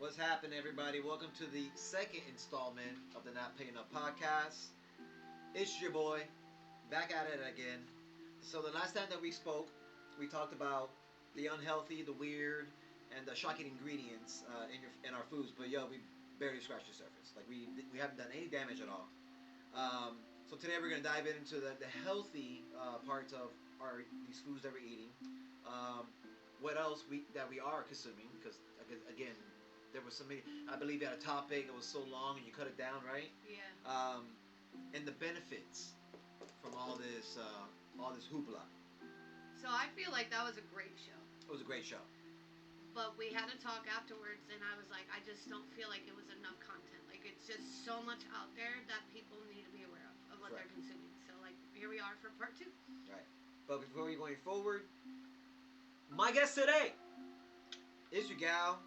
What's happening, everybody? Welcome to the second installment of the Not Paying Up podcast. It's your boy, back at it again. So, the last time that we spoke, we talked about the unhealthy, the weird, and the shocking ingredients in our foods. But yo, we barely scratched the surface. Like we haven't done any damage at all. So today we're gonna dive into the healthy parts of our these foods that we're eating. Um, what else we are consuming? Because again, there was so many. I believe you had a topic. It was so long, and you cut it down, right? Yeah. Um, and the benefits from all this hoopla. So I feel like that was a great show. It was a great show. But we had a talk afterwards, and I was like, I just don't feel like it was enough content. Like, it's just so much out there that people need to be aware of what Right. they're consuming. So, like, here we are for part two. Right. But before we going forward, my guest today is your gal.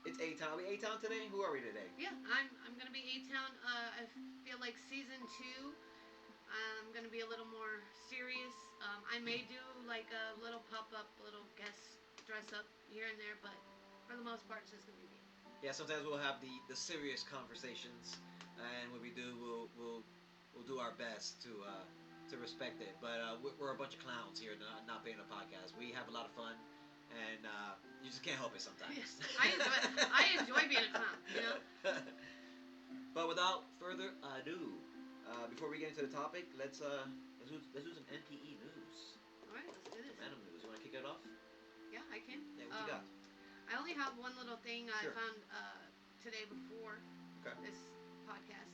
It's A Town. Are we A Town today? Who are we today? Yeah, I'm gonna be A Town. I feel like season two, I'm gonna be a little more serious. I may do like a little pop up, little guest dress up here and there, but for the most part, it's just gonna be me. Yeah. Sometimes we'll have the serious conversations, and when we do, we'll do our best to respect it. But we're a bunch of clowns here, not being a podcast. We have a lot of fun, and you just can't help it sometimes. Yes, I enjoy being a clown. You know. But without further ado, before we get into the topic, let's do some NPE news. All right, let's do this. Random news. You want to kick it off? Yeah, I can. Yeah, what you got? I only have one little thing Sure. I found today before Okay. this podcast.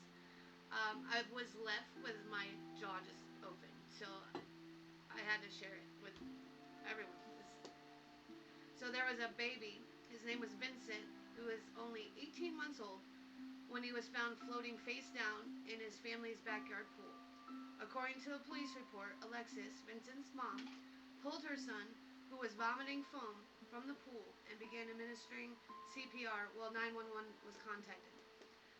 I was left with my jaw just open, so I had to share it with everyone. So there was a baby. His name was Vincent, who was only 18 months old when he was found floating face down in his family's backyard pool. According to a police report, Alexis, Vincent's mom, pulled her son, who was vomiting foam, from the pool and began administering CPR while 911 was contacted.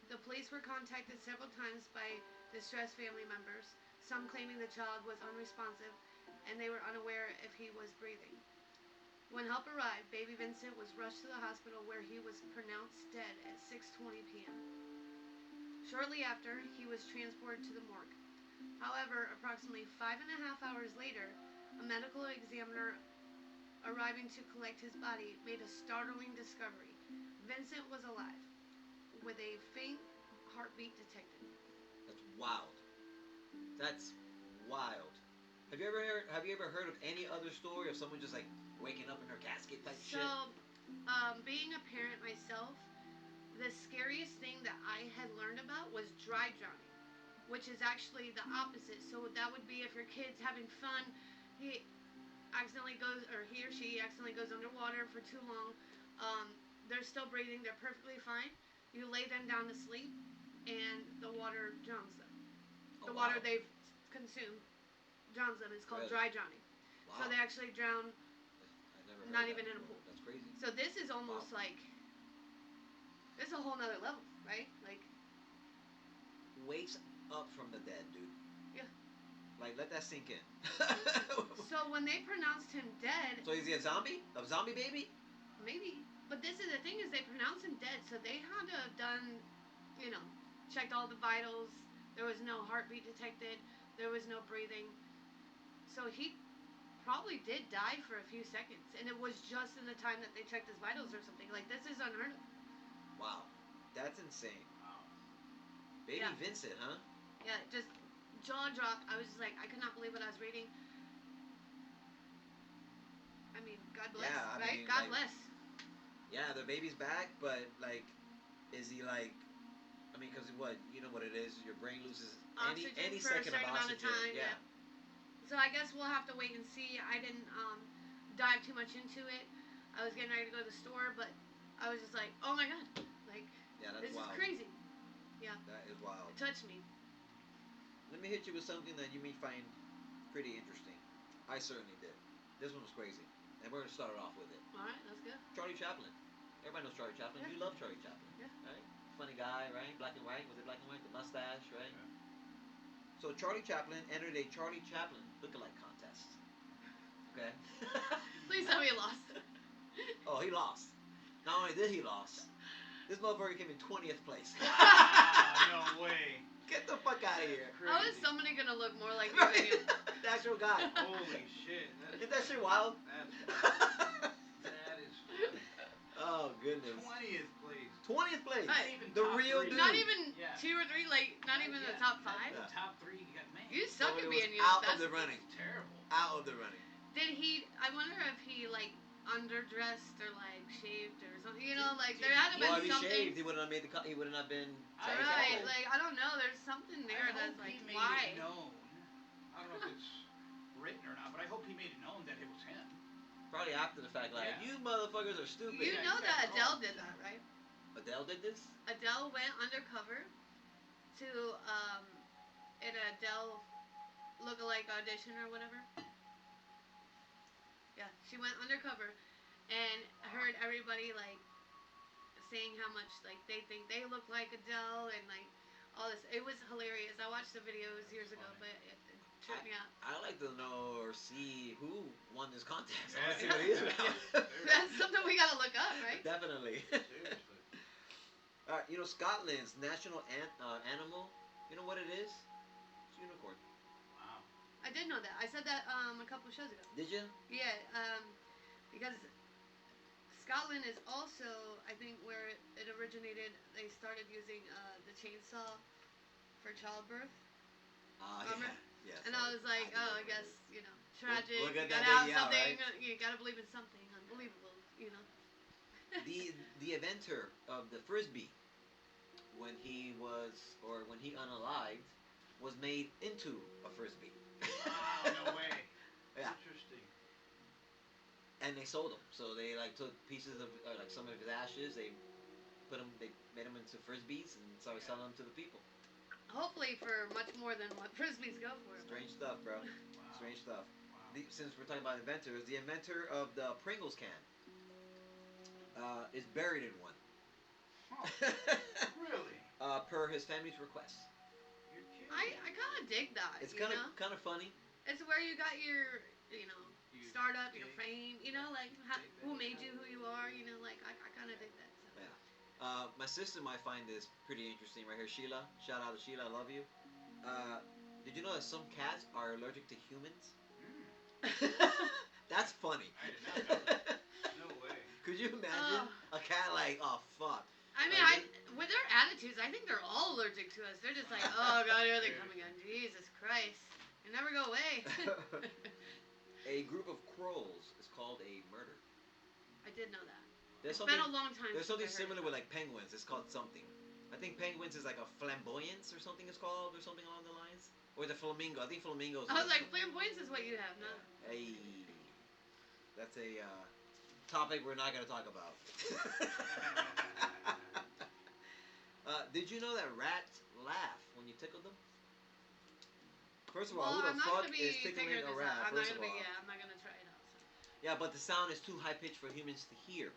The police were contacted several times by distressed family members, some claiming the child was unresponsive and they were unaware if he was breathing. When help arrived, baby Vincent was rushed to the hospital where he was pronounced dead at 6:20 p.m. Shortly after, he was transported to the morgue. However, approximately 5.5 hours later, a medical examiner arriving to collect his body made a startling discovery. Vincent was alive, with a faint heartbeat detected. That's wild. That's wild. Have you ever heard of any other story of someone just like waking up in her casket type shit? So, being a parent myself, the scariest thing that I had learned about was dry drowning, which is actually the opposite. So that would be if your kid's having fun, he accidentally goes, or he or she accidentally goes underwater for too long. Um, they're still breathing, they're perfectly fine. You lay them down to sleep, and the water drowns them. Oh, The wow. water they've consumed drowns them. It's called Really? dry drowning. Wow. So they actually drown. I never heard Not that even in a before. pool. That's crazy. So this is almost Wow. like, this is a whole nother level, right? Like, Wakes up from the dead, dude. yeah. Like, let that sink in. So when they pronounced him dead, So is he a zombie? A zombie baby? maybe. But this is the thing, is they pronounced him dead, so they had to have done, you know, checked all the vitals. There was no heartbeat detected. There was no breathing. So he probably did die for a few seconds, and it was just in the time that they checked his vitals or something. Like, this is unheard of. Wow. That's insane. Baby Yeah. Vincent, huh? Yeah, just jaw dropped. I was just like, I could not believe what I was reading. I mean, God bless, Yeah, I right? mean, God like, bless. Yeah, the baby's back, but like, is he like? I mean, because what you know what it is, your brain loses Oxygen any for a second of certain amount of oxygen. time. Yeah. So I guess we'll have to wait and see. I didn't dive too much into it. I was getting ready to go to the store, but I was just like, oh my God, like, Yeah, that's this wild. is crazy. Yeah, That is wild. it touched me. Let me hit you with something that you may find pretty interesting. I certainly did. This one was crazy, and we're gonna start it off with it. All right, that's good. Charlie Chaplin. Everybody knows Charlie Chaplin. Yeah. You love Charlie Chaplin, Yeah. right? Funny guy, right? Black and white. Was it black and white? The mustache, right? So Charlie Chaplin entered a Charlie Chaplin lookalike contest. Okay. Please tell me you lost. Oh, he lost. Not only did he lost, This motherfucker came in 20th place. Ah, no way. Get the fuck out of here. How is Crazy. somebody gonna look more like me than you? The actual guy. Holy shit. Isn't that shit wild? That's funny. That is funny. Oh, goodness. 20th place. 20th place. Not even The top real three. dude. Not even Yeah. 2 or 3, like not even the Yeah, top that's 5. the top 3 you got made. You suck So at it being was you. out That's of the running. Terrible. Out of the running. Did he? I wonder if he like underdressed or like shaved or something. You know, like there had to Well, been if he something. shaved, he wouldn't have made the cut. He wouldn't have been. I Right, know. like I don't know. There's something there I that's hope like he made why. it known. I don't know if it's written or not, but I hope he made it known that it was him. Probably after the fact, like, Yeah. you motherfuckers are stupid. You Yeah, know you that guys know. Adele did that, right? Adele did this? Adele went undercover to an Adele lookalike audition or whatever. Yeah, she went undercover and heard everybody like saying how much like they think they look like Adele and like all this. It was hilarious. I watched the videos years ago, but it tripped me out. I'd like to know or see who won this contest. I want to see Yeah. what he's about. That's something we gotta look up, right? Definitely. Seriously. Alright, you know, Scotland's national animal, you know what it is? It's unicorn. Wow. I did know that. I said that a couple shows ago. Did you? Yeah, because Scotland is also, I think, where it originated. They started using the chainsaw for childbirth, Remember? Yeah. Yes. and I was like, do oh, I remember guess it. you know, tragic. We'll get You that gotta have baby out, something. right? You gotta believe in something unbelievable. You know. The inventor of the frisbee, when he unalived, was made into a frisbee. Wow, no way. Yeah. Interesting. And they sold them. So they like took pieces of like some of his ashes. They made them into frisbees and started selling them to the people. Hopefully for much more than what frisbees go for. Strange stuff, bro. Wow. Strange stuff. Wow. Since we're talking about inventors, the inventor of the Pringles can is buried in one. Huh. Really? Per his family's request. You're kidding. I kind of dig that. It's you kind know? of funny. It's where you got your, you know, You startup, your dig- fame, you know, like dig who that made kind you of- who you are, you know, like I kind of dig that. So. Yeah. My sister might find this pretty interesting right here. Sheila, shout out to Sheila, I love you. Did you know that some cats are allergic to humans? That's funny. I did not know that. No way. Could you imagine a cat like, oh fuck? I mean, with their attitudes, I think they're all allergic to us. They're just like, oh god, here they come again. Jesus Christ, they never go away. A group of crows is called a murder. I did know that. There's It's been something. a long time. There's since something I heard similar it. with like penguins. It's called something. I think penguins is like a flamboyance or something it's called or something along the lines. Or the flamingo. I think flamingos. I was like, flamboyance is what you have, no? Hey, that's a topic we're not gonna talk about. Did you know that rats laugh when you tickle them? First of all, Well, who I'm the not fuck gonna be is tickling figuring a this rat? out. I'm not First of gonna be. all, Yeah, I'm not gonna try it out. So. yeah, but the sound is too high pitched for humans to hear.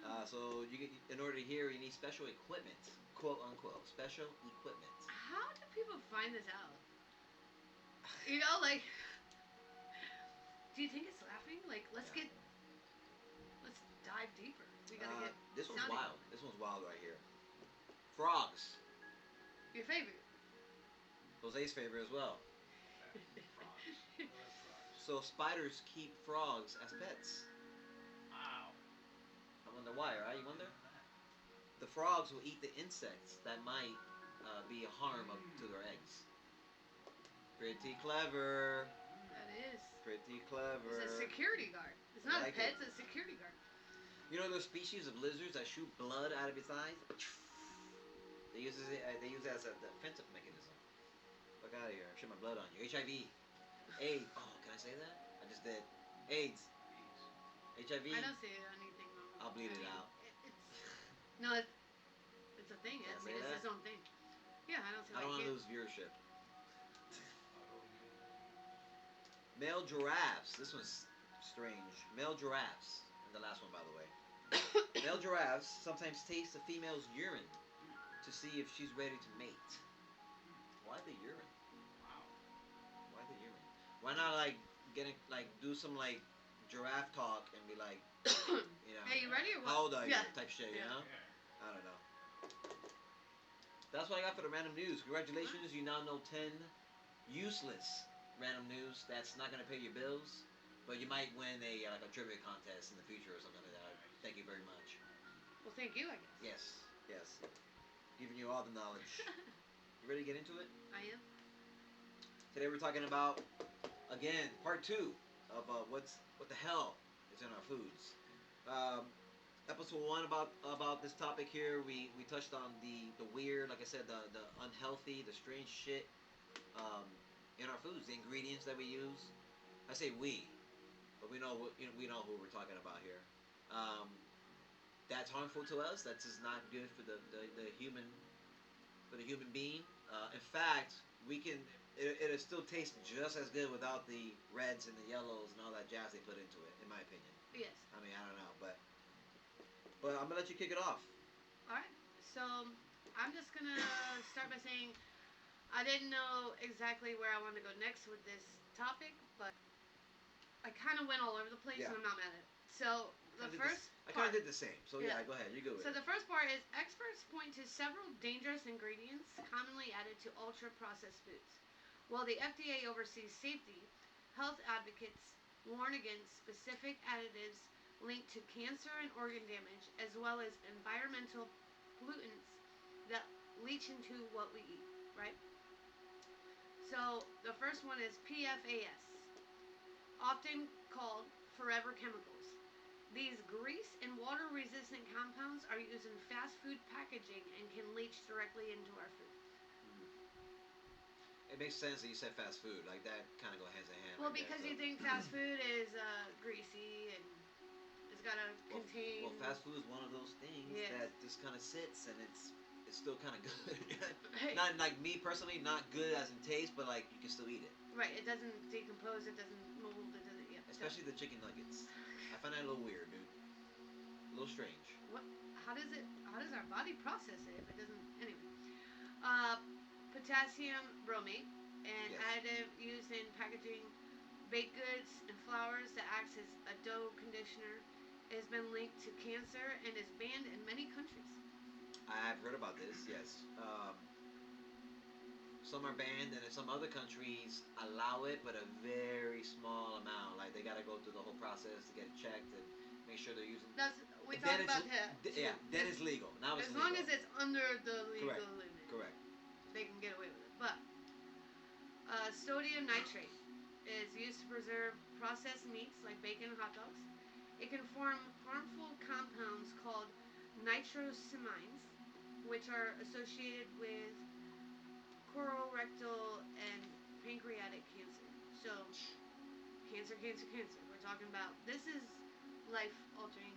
Ah. So in order to hear, you need special equipment, quote unquote, special equipment. How do people find this out? You know, like, do you think it's laughing? Like, let's dive deeper. We gotta get This one's sounding. wild. This one's wild right here. Frogs. Your favorite. Jose's favorite as well. Frogs. I love frogs. So spiders keep frogs as pets. Wow. I wonder why, right? You wonder? The frogs will eat the insects that might be a harm up to their eggs. Pretty clever. That is. Pretty clever. It's a security guard. It's not Like a pet. it. It's a security guard. You know those species of lizards that shoot blood out of its eyes? They use it as a defensive mechanism. Fuck out of here! Shoot my blood on you. HIV, AIDS. Oh, can I say that? I just did. AIDS, HIV. I don't see anything wrong with I'll bleed it I mean, out. No, it's a thing. Can I I say mean, it's that? its own thing. Yeah, I don't see I don't why want you to can't. lose viewership. Male giraffes. This one's strange. Male giraffes. And the last one, by the way. Male giraffes sometimes taste a female's urine to see if she's ready to mate. Why the urine? Wow. Why the urine? Why not do some like giraffe talk and be like, you know, Hey, you ready or what? how old are you? Yeah. Type shit, you Yeah. know? Yeah. I don't know. That's what I got for the random news. Congratulations, you now know 10 useless random news that's not gonna pay your bills, but you might win a like a trivia contest in the future or something like that. Thank you very much. Well, thank you, I guess. Yes, yes. Giving you all the knowledge. You ready to get into it? I am. Today we're talking about again part two of what the hell is in our foods. Um, Episode one about this topic here, we touched on the weird, like I said, the unhealthy, the strange shit in our foods, the ingredients that we use. I say we, but we know who we're talking about here. Um, that's harmful to us. That's just not good for the human for the human being. In fact, we can it'll still taste just as good without the reds and the yellows and all that jazz they put into it. In my opinion. Yes. I mean, I don't know, but I'm gonna let you kick it off. All right. So I'm just gonna start by saying I didn't know exactly where I wanted to go next with this topic, but I kind of went all over the place, Yeah. and I'm not mad at it. So the first I kind of part. did the same. So yeah, Yeah. go ahead. You go with So it. the first part is experts point to several dangerous ingredients commonly added to ultra-processed foods. While the FDA oversees safety, health advocates warn against specific additives linked to cancer and organ damage, as well as environmental pollutants that leach into what we eat, right? So the first one is PFAS, often called forever chemicals. These grease and water resistant compounds are used in fast food packaging and can leach directly into our food. It makes sense that you said fast food. Like that kind of go hands in hand. Well, right there, because so. you think fast food is greasy and it's got to contain. Well, fast food is one of those things Yes. that just kind of sits and it's still kind of good. Right. Not like me personally, not good as in taste, but like you can still eat it. Right, it doesn't decompose, it doesn't mold, it doesn't. Yeah. Especially the chicken nuggets. I find that a little weird, dude. A little strange. What? How does it? How does our body process it if it doesn't? Anyway. Uh, Potassium bromate, an Yes. additive used in packaging baked goods and flours that acts as a dough conditioner, has been linked to cancer and is banned in many countries. I've heard about this. Yes. Some are banned, and in some other countries allow it, but a very small amount. Like they gotta go through the whole process to get it checked and make sure they're using. That's we Then talked it's about that. yeah, then it's legal. Now it's As legal. long as it's under the legal Correct. limit, Correct. they can get away with it. But sodium nitrate is used to preserve processed meats like bacon and hot dogs. It can form harmful compounds called nitrosamines, which are associated with colorectal and pancreatic cancer. So, cancer, cancer, cancer. We're talking about this is life-altering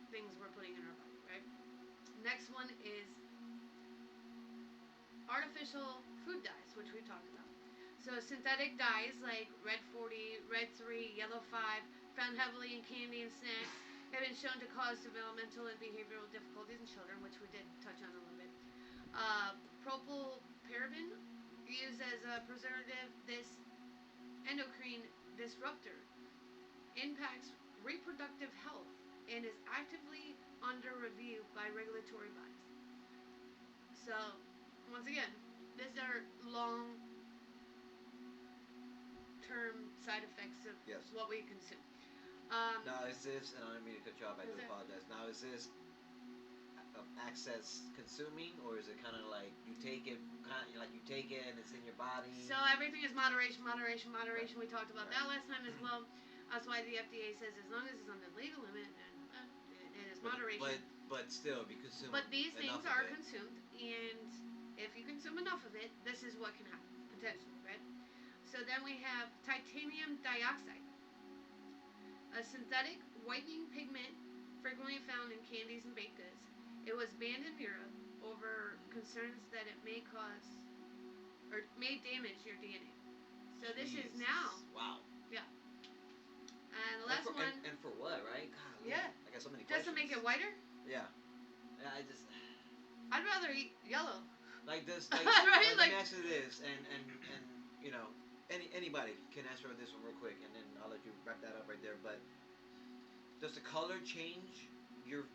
things we're putting in our body, right? Next one is artificial food dyes, which we talked about. So synthetic dyes like Red 40, Red 3, Yellow 5, found heavily in candy and snacks, have been shown to cause developmental and behavioral difficulties in children, which we did touch on a little bit. Propylparaben, used as a preservative, this endocrine disruptor impacts reproductive health and is actively under review by regulatory bodies. So, once again, these are long-term side effects of Yes. what we consume. Now is this? And I don't mean to cut you off. I do Is it? apologize. Now is this access consuming, or is it kind of like you take it, kind of like you take it and it's in your body? So everything is moderation, moderation, moderation. We talked about that last time as well. That's why the FDA says as long as it's under legal limit, then it is moderation. But still, if you consume. But these enough things of are it, consumed, and if you consume enough of it, this is what can happen, potentially, right? So then we have titanium dioxide, a synthetic whitening pigment frequently found in candies and baked goods. It was banned in Europe over concerns that it may cause or may damage your DNA. So this is Jesus. now, Wow. and the last one, And for what, right? God, Yeah. I got so many just to questions. make it whiter, Yeah. Yeah, I just. I'd rather eat yellow. Like this, like, Right, let me like- answer this, and you know, anybody can answer this one real quick, and then I'll let you wrap that up right there. But does the color change your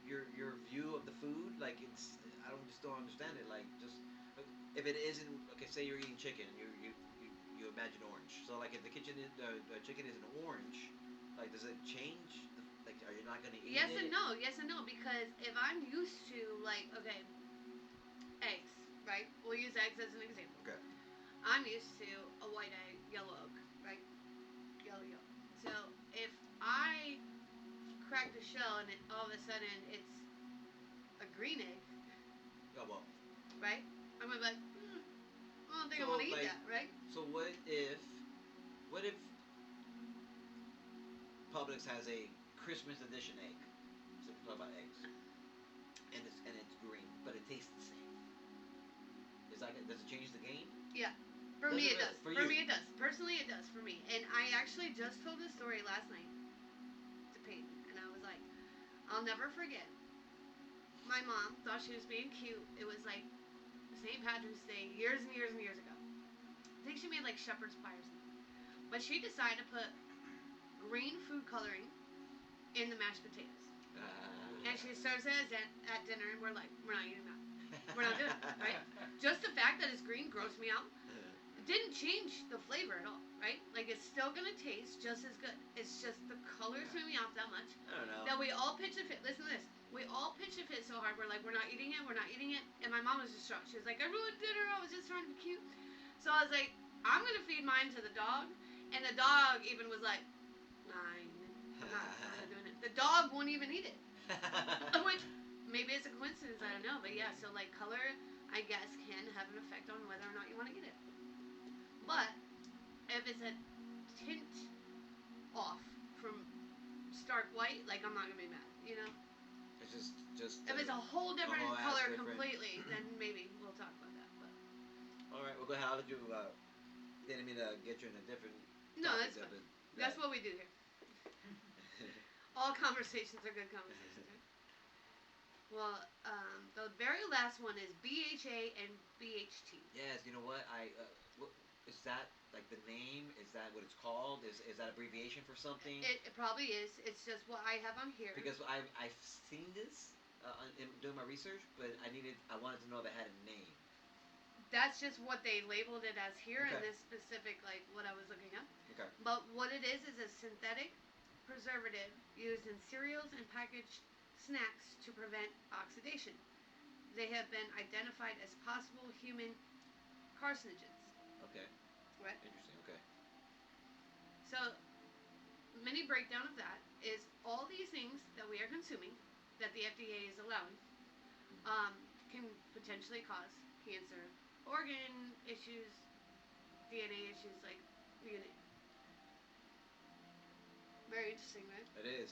view of the food? like it's I don't just don't understand it. Like just if it isn't okay, say you're eating chicken, you imagine orange. So like if the the chicken isn't orange, like does it change? Like are you not gonna eat Yes and it? no, yes and no, because if I'm used to like okay, eggs, right? We'll use eggs as an example. Okay. I'm used to a white egg, yellow yolk, right? Yellow yolk. So if I crack the shell and all of a sudden it's a green egg, Oh well. right? I'm gonna be like, I don't think I So want to eat like that, right? so what if Publix has a Christmas edition egg? So we're talking about eggs, and it's green, but it tastes the same. Is that does it change the game? Yeah. For Does me, it it really? does. For For you? me, it does. Personally, it does for me. And I actually just told this story last night to Peyton, and I was like, I'll never forget. My mom thought she was being cute. It was like St. Patrick's Day years and years and years ago. I think she made like shepherd's pie or something. But she decided to put green food coloring in the mashed potatoes. And she serves it at dinner, and we're not eating that. We're not doing it, right? Just the fact that it's green grossed me out. It didn't change the flavor at all, right? Like it's still gonna taste just as good. It's just the color threw me off that much. I don't know. That we all pitched a fit. Listen to this. We all pitched a fit so hard. We're like, we're not eating it. We're not eating it. And my mom was just shocked. She was like, I ruined dinner. I was just trying to be cute. So I was like, I'm gonna feed mine to the dog. And the dog even was like, Nine. I'm not doing it. The dog won't even eat it. Which maybe it's a coincidence. I don't know. But yeah. So like color, I guess, can have an effect on whether or not you want to eat it. But if it's a tint off from stark white, like I'm not gonna be mad, you know. It's just. If it's a whole different whole ass color different. completely, then maybe we'll talk about that. But All right. Well, go ahead. How did you? Didn't mean to get you in a different. no, topic that's there, fine. but That's what we do here. All conversations are good conversations, right? Well, the very last one is BHA and BHT. Yes. You know what? What, is that like the name? Is that what it's called? Is that abbreviation for something? It probably is. It's just what I have on here. Because I've seen this in doing my research, but I wanted to know if it had a name. That's just what they labeled it as here in Okay. this specific, like what I was looking up. Okay. But what it is a synthetic preservative used in cereals and packaged snacks to prevent oxidation. They have been identified as possible human carcinogens. Okay. Right? Interesting. Okay. So, mini breakdown of that is all these things that we are consuming, that the FDA is allowing, can potentially cause cancer, organ issues, DNA issues, like you know. Very interesting, right? It is,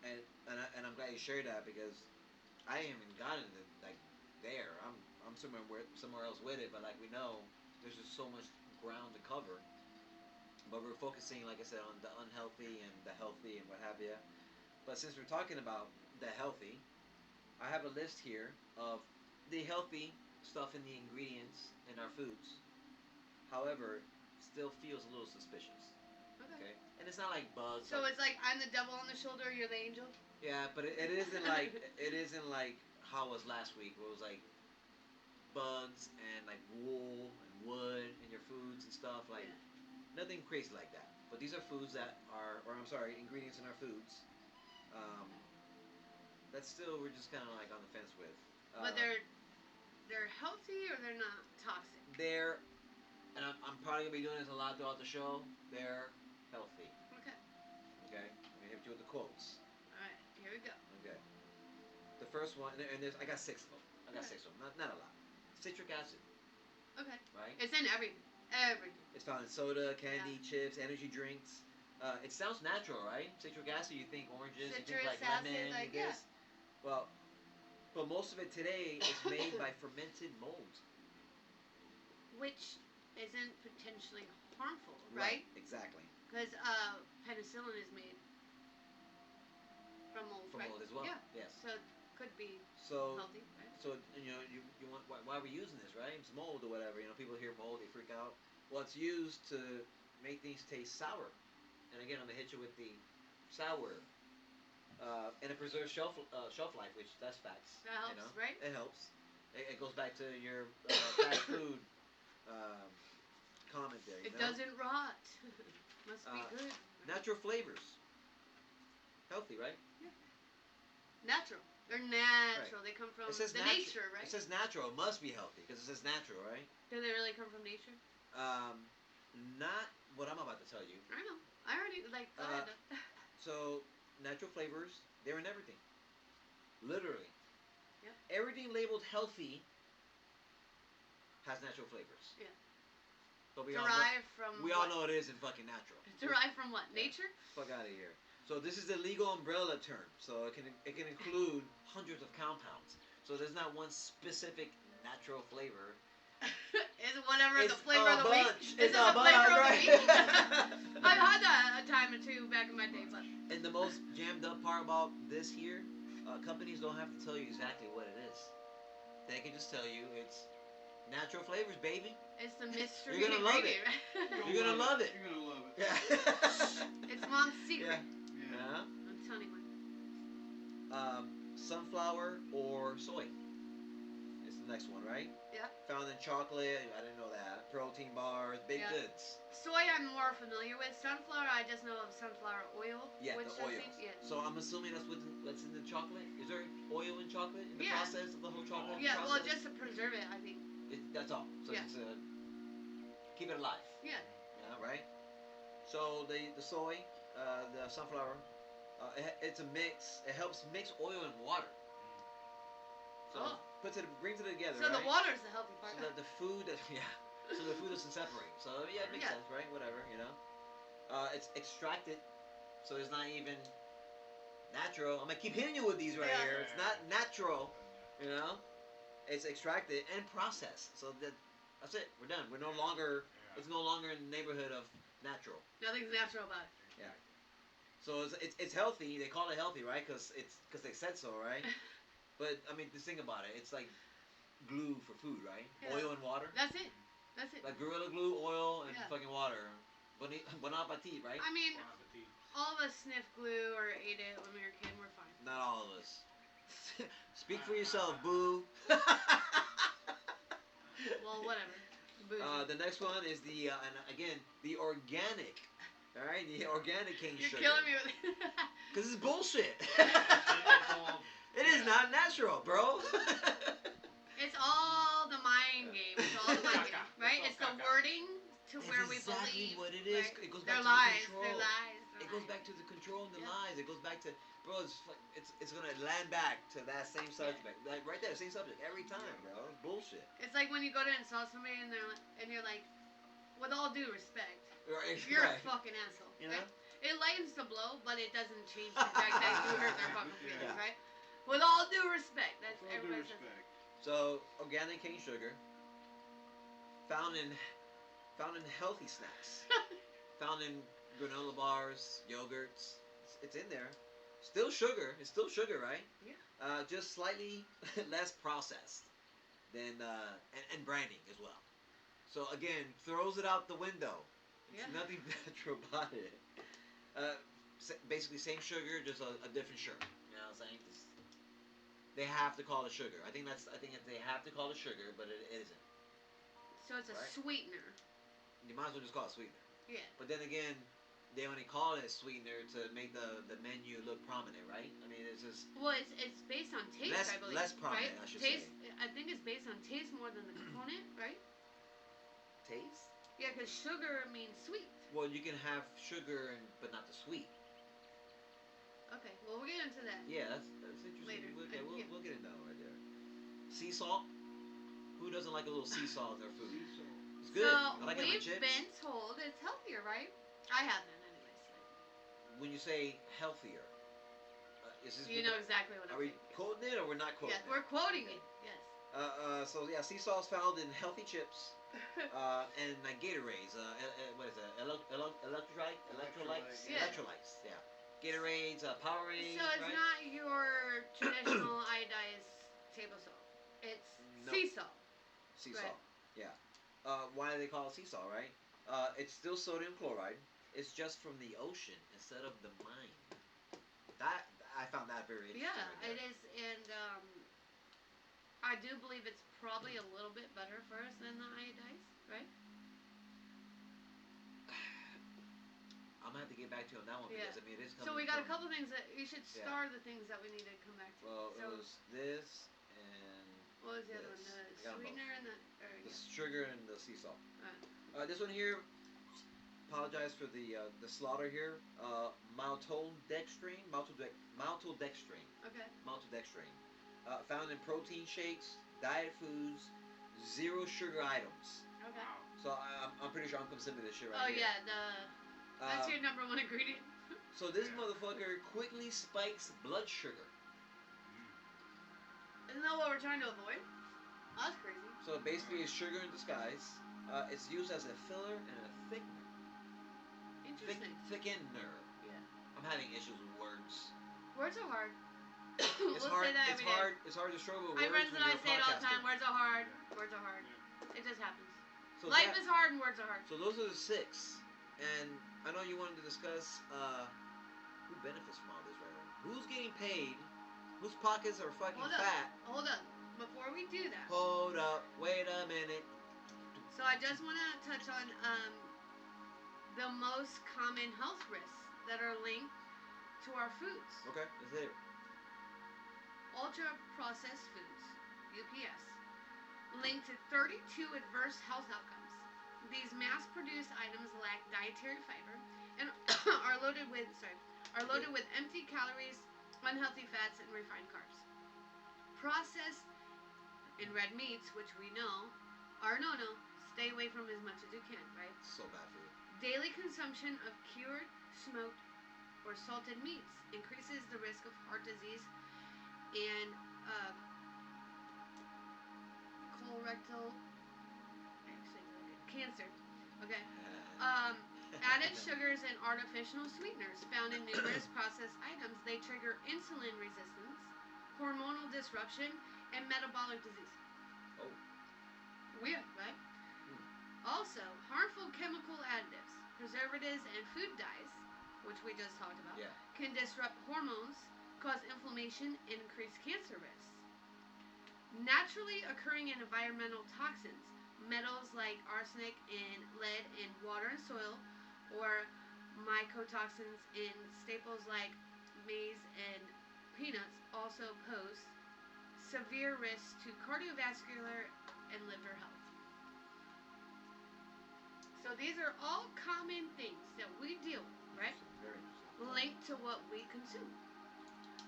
and I'm glad you shared that because I haven't even gotten it like there. I'm somewhere else with it, but like we know, there's just so much ground to cover. But we're focusing, like I said, on the unhealthy and the healthy and what have you. But since we're talking about the healthy, I have a list here of the healthy stuff in the ingredients in our foods. However, still feels a little suspicious. Okay. Okay, and it's not like bugs. So it's like I'm the devil on the shoulder, you're the angel. Yeah, but it isn't like it isn't like how it was last week, where it was like bugs and like wool and wood in your foods and stuff. Like nothing crazy like that. But these are foods that are, or I'm sorry, ingredients in our foods. Um, that still we're just kind of like on the fence with. But they're healthy or they're not toxic. They're, and I'm probably gonna be doing this a lot throughout the show. They're healthy. Okay. Okay, I'm gonna hit you with the quotes. All right. Here we go. Okay. The first one, and there's I got six of them. I got Okay. six of them. Not a lot. Citric acid, Okay. right? It's in everything. Everything. It's found in soda, candy, chips, energy drinks. It sounds natural, right? Citric acid, you think oranges, you think Citrus like acid, lemon, like, this. Well, but most of it today is made by fermented mold. Which isn't potentially harmful, right? Exactly. Because penicillin is made from mold, From right? mold as well. Yeah. Yes. So it could be So, healthy, right? so you want why are we using this, right? It's mold or whatever. You know, people hear mold, they freak out. Well, it's used to make things taste sour. And again, I'm gonna hit you with the sour And it preserves shelf life, which that's facts. That helps, you know? right? It helps. It goes back to your fast food um, comment there. You It know? doesn't rot. Must be Uh, good. Natural flavors. Healthy, right? Natural. They're natural. They come from It says the natu- nature, right? It says natural. It must be healthy because it says natural, right? Do they really come from nature? Not what I'm about to tell you. I know. I already go ahead. So, natural flavors, they're in everything. Literally. Yep. Everything labeled healthy has natural flavors. Yeah. But Derived from we all know it isn't fucking natural. Derived from what? Nature? Fuck out of here. So this is the legal umbrella term. So it can include hundreds of compounds. So there's not one specific natural flavor. It's whatever It's the flavor of the week. bunch. Is it a the flavor of the bunch, week? right? I've had that a time or two back in my day, but And the most jammed up part about this here, companies don't have to tell you exactly what it is. They can just tell you it's natural flavors, baby. it's the mystery You're gonna love ingredient, right? You're gonna love it. You're gonna love it. Yeah. It's mom's secret. Yeah. Yeah. I'm telling you. Sunflower or soy. It's the next one, right? Yeah. Found in chocolate. I didn't know that. Protein bars, baked Yeah. goods. Soy I'm more familiar with. Sunflower I just know of sunflower oil. Yeah, which the I oils. think, yeah. So I'm assuming that's what's in the chocolate. Is there oil in chocolate in the Yeah. process of the whole chocolate? Yeah, well, process? just to preserve it, I think. That's all. So Yeah. it's keep it alive. Yeah. Yeah, right. So the soy, the sunflower, it's a mix. It helps mix oil and water. So Oh. brings it together. So right? the water's the healthy part. So that the food, yeah. So the food doesn't separate. So yeah, it makes Yeah. sense, right? Whatever, you know. It's extracted, so it's not even natural. I'm gonna keep hitting you with these right Yeah. here. It's not natural, you know. It's extracted and processed. So that's it. We're done. We're no longer. It's no longer in the neighborhood of natural. Nothing's natural about it. So it's healthy. They call it healthy, right? Because they said so, right? But I mean, just think about it. It's like glue for food, right? Yeah. Oil and water. That's it. That's it. Like Gorilla Glue, oil, and Yeah. fucking water. Bon appetit, right? I mean, Bon appetit. all of us sniffed glue or ate it when we were a kid. We're fine. Not all of us. Speak for yourself, boo. Well, whatever. Bougie. The next one is and again, the organic. All right, the organic cane You're sugar. killing me with it. Cause it's bullshit. It's all- It is not natural, bro. It's all the mind game. It's all the mind game, Caca. right? It's It's all the caca. wording to That's where we exactly believe. what it is. right? It goes back They're to lies. the control. They're lies. It goes back to the control and the lies. It goes back to, bro. It's gonna land back to that same subject, like right there, same subject every time, bro. It's bullshit. It's like when you go to insult somebody and you're like, with all due respect, Right. you're right. a fucking asshole. You know? Right? It lightens the blow, but it doesn't change the fact that you hurt their fucking feelings, Yeah. right? With all due respect, that's With all due everybody says. respect. So organic cane sugar, found in healthy snacks, found in granola bars, yogurts. It's in there. Still sugar. It's still sugar, right? Yeah. Just slightly less processed than and branding as well. So again, throws it out the window. It's Yeah. nothing natural about it. Basically same sugar, just a different sugar. You know what I'm saying? They have to call it sugar. I think they have to call it sugar, but it isn't. So it's a Right. sweetener. You might as well just call it sweetener. Yeah. But then again, they only call it sweetener to make the menu look prominent, right? I mean, it's just Well, it's based on taste, Less- I believe. less prominent, right? I should taste, say. I think it's based on taste more than the component, right? taste. Yeah, because sugar means sweet. Well, you can have sugar but not the sweet. Okay, well, we'll get into that. Yeah, that's interesting. Later. Okay, Yeah. we'll get into that one right there. Sea salt. Who doesn't like a little sea salt in their food? Sea salt. It's good. So, I like it on my we've chips. been told it's healthier, right? I haven't, anyways. When you say healthier, is this? You know exactly what I'm Are we saying. quoting it or we're not quoting Yes, it? we're quoting it. Yes. So yeah, sea salt's found in healthy chips, and like Gatorades. What is that? Electrolytes. Yeah. Electrolytes. Yeah. Gatorades, Powerade. So it's right? not your traditional iodized table salt. It's No. sea salt. Sea Right. salt. Yeah. Why do they call it sea salt, right? It's still sodium chloride. It's just from the ocean instead of the mine. That I found that very interesting. Yeah, right it there. is, and I do believe it's probably a little bit better for us than the iodized, right? I'm gonna have to get back to you on that one Yeah. because I mean it is coming. So we got a from, couple things that you should Yeah. star the things that we need to come back to. Well, so it was this and what was the other one? this. The I got 'em both. sweetener and the The yeah. sugar and the sea salt. Uh, This one here. Apologize for the slaughter here. Maltodextrine. Maltodextrine. okay. Maltodextrine. Found in protein shakes, diet foods, zero sugar items. Okay. Wow. So I'm pretty sure I'm consuming this shit right Oh here. yeah, that's Uh, your number one ingredient. so this Yeah. motherfucker quickly spikes blood sugar. Isn't that what we're trying to avoid? That's crazy. So basically, it's sugar in disguise. It's used as a filler and a thickener. Interesting. Thickener. Yeah. I'm having issues with words. Words are hard. It's we'll hard. say that It's every day. hard. It's hard to struggle with My words friends when and I you're a say it all the podcaster. time. Words are hard. Yeah. Words are hard. Yeah. It just happens. So Life that- is hard and words are hard. So those are the 6, and I know you wanted to discuss who benefits from all this right now. Who's getting paid? Whose pockets are fucking Hold up. fat? Hold up. Before we do that, Hold up. Wait a minute. so I just want to touch on the most common health risks that are linked to our foods. Okay, let's hit it. Ultra processed foods, UPS, linked to 32 adverse health outcomes. These mass-produced items lack dietary fiber and are loaded with empty calories, unhealthy fats, and refined carbs. Processed and red meats, which we know are no-no, stay away from as much as you can, right? So bad for you. Daily consumption of cured, smoked, or salted meats increases the risk of heart disease and colorectal cancer. Okay. Added sugars and artificial sweeteners found in numerous processed items, they trigger insulin resistance, hormonal disruption, and metabolic disease. Oh. Weird, right? Also, harmful chemical additives, preservatives, and food dyes, which we just talked about, Yeah. can disrupt hormones, cause inflammation, and increase cancer risks. Naturally occurring in environmental toxins, metals like arsenic and lead in water and soil, or mycotoxins in staples like maize and peanuts also pose severe risks to cardiovascular and liver health. So these are all common things that we deal with, right? Very interesting. Linked to what we consume.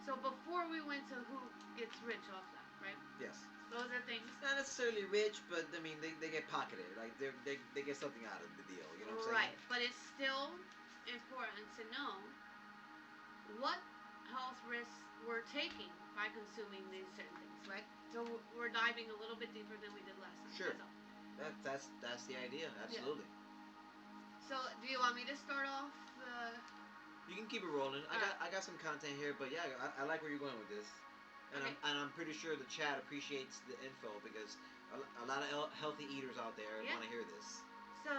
So before we went to who gets rich off that, right? Yes. Those are things. It's not necessarily rich, but I mean they get pocketed. Like they get something out of the deal. You know what I'm Right, saying? but it's still important to know what health risks we're taking by consuming these certain things, right? So we're diving a little bit deeper than we did last time. Sure. That's all. That's the idea. Absolutely. So do you want me to start off? You can keep it rolling. I got some content here, but yeah, I like where you're going with this, and Okay. I'm pretty sure the chat appreciates the info because a lot of healthy eaters out there Yeah. want to hear this. So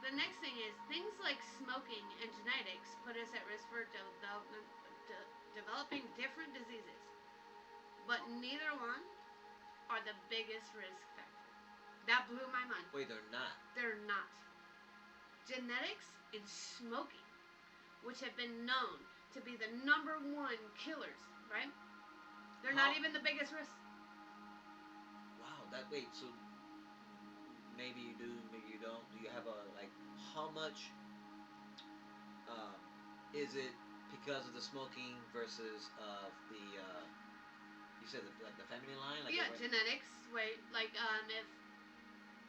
the next thing is things like smoking and genetics put us at risk for developing different diseases, but neither one are the biggest risk factor. That blew my mind. Wait, they're not. They're not. Genetics and smoking, which have been known to be the number one killers, right? They're not How- even the biggest risk. Wow. So maybe you do, maybe you don't. Do you have a like how much? Is it because of the smoking versus of the? You said like the family line, like Yeah, what- genetics. Wait, like if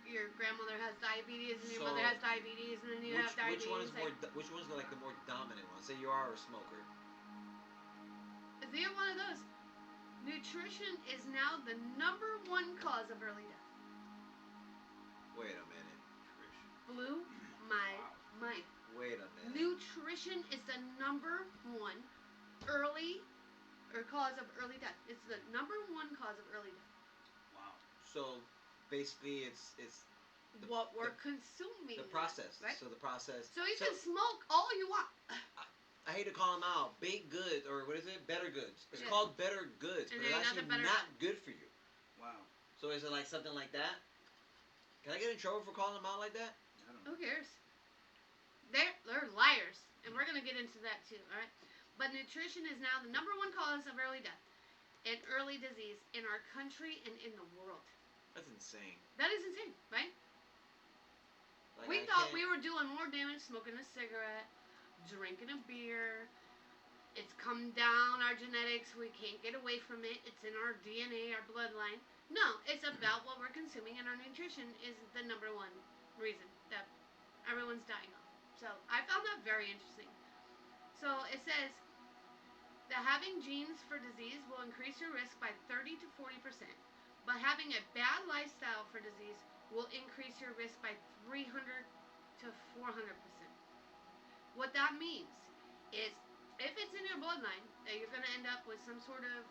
your grandmother has diabetes and your So, mother has diabetes and then you have diabetes. which one is more? like, Which one's like the more dominant one? Say you are a smoker. if you're one of those, nutrition is now the number one cause of early death. Wait a minute. Blew my Wow. mind. Wait a minute. Nutrition is the number one cause of early death. It's the number one cause of early death. Wow. So basically, it's What we're consuming. the process. right? So the process. So you can smoke all you want. I hate to call them out, baked goods, or what is it? Better goods. It's Yeah. called better goods, And but they're it's actually nothing better not than- good for you. Wow. So is it like something like that? Can I get in trouble for calling them out like that? I don't know. Who cares? They're liars, and we're gonna get into that too. All right. But nutrition is now the number one cause of early death and early disease in our country and in the world. That's insane. That is insane, right? Like, We I thought can't- we were doing more damage smoking a cigarette, drinking a beer. It's come down our genetics. We can't get away from it. It's in our DNA, our bloodline. No, it's about what we're consuming, and our nutrition is the number one reason that everyone's dying of. So I found that very interesting. So it says that having genes for disease will increase your risk by 30 to 40%, but having a bad lifestyle for disease will increase your risk by 300 to 400%. What that means is if it's in your bloodline that you're going to end up with some sort of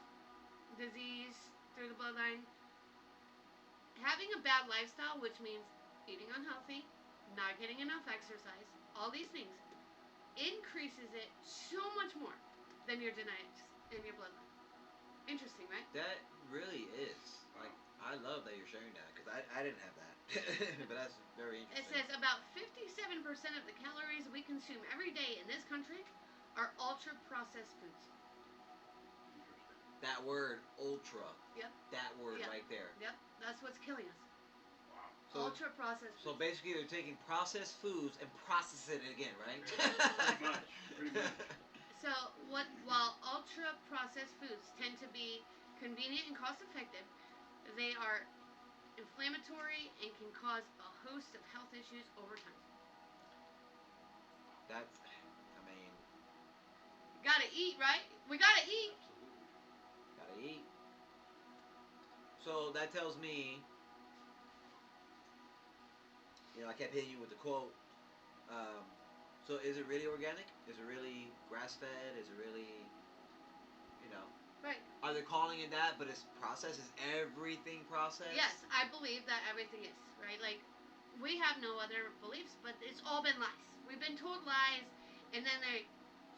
disease through the bloodline, having a bad lifestyle, which means eating unhealthy, not getting enough exercise, all these things, increases it so much more than your genetics and your bloodline. Interesting, right? That really is. Like, I love that you're sharing that because I didn't have that. But that's very It interesting. says about 57% of the calories we consume every day in this country are ultra processed foods. Interesting. That word, ultra. Yep. That word Yep. right there. Yep, that's what's killing us. Wow. So, Ultra processed so foods. basically, they're taking processed foods and processing it again, right? Pretty much. Pretty much. So, while ultra processed foods tend to be convenient and cost effective, they are inflammatory and can cause a host of health issues over time. That's, I mean, Gotta eat, right? We gotta eat. Absolutely. gotta eat. So that tells me, I kept hitting you with the quote. So is it really organic? Is it really grass fed? Is it really, Right. are they calling it that, but it's processed? Is everything processed? Yes, I believe that everything is, right? Like, we have no other beliefs, but it's all been lies. We've been told lies, and then they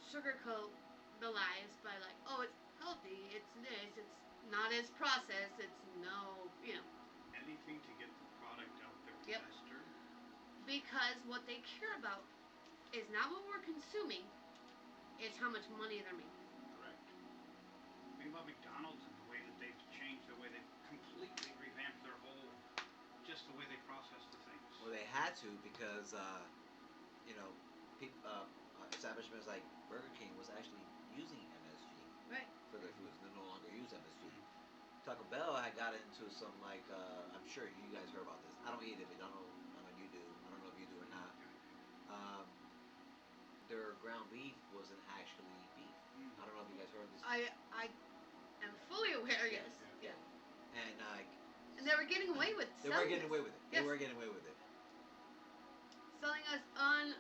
sugarcoat the lies by, like, oh, it's healthy, it's this, it's not as processed, it's Anything to get the product out there Yep. faster. because what they care about is not what we're consuming, it's how much money they're making. Correct. Think about McDonald's and the way that they've changed the way they've completely revamped their whole, just the way they process the things. Well, they had to because, establishments like Burger King was actually using MSG Right. for their foods. They no longer use MSG. Taco Bell had got into some I'm sure you guys heard about this. I don't eat it, but I know you do. I don't know if you do or not. Their ground beef wasn't actually beef. I don't know if you guys heard this. I am fully aware, yes. Yeah. Yeah. And And they were getting away with they were selling getting this. away with it. They Yes. were getting away with it. Selling us on.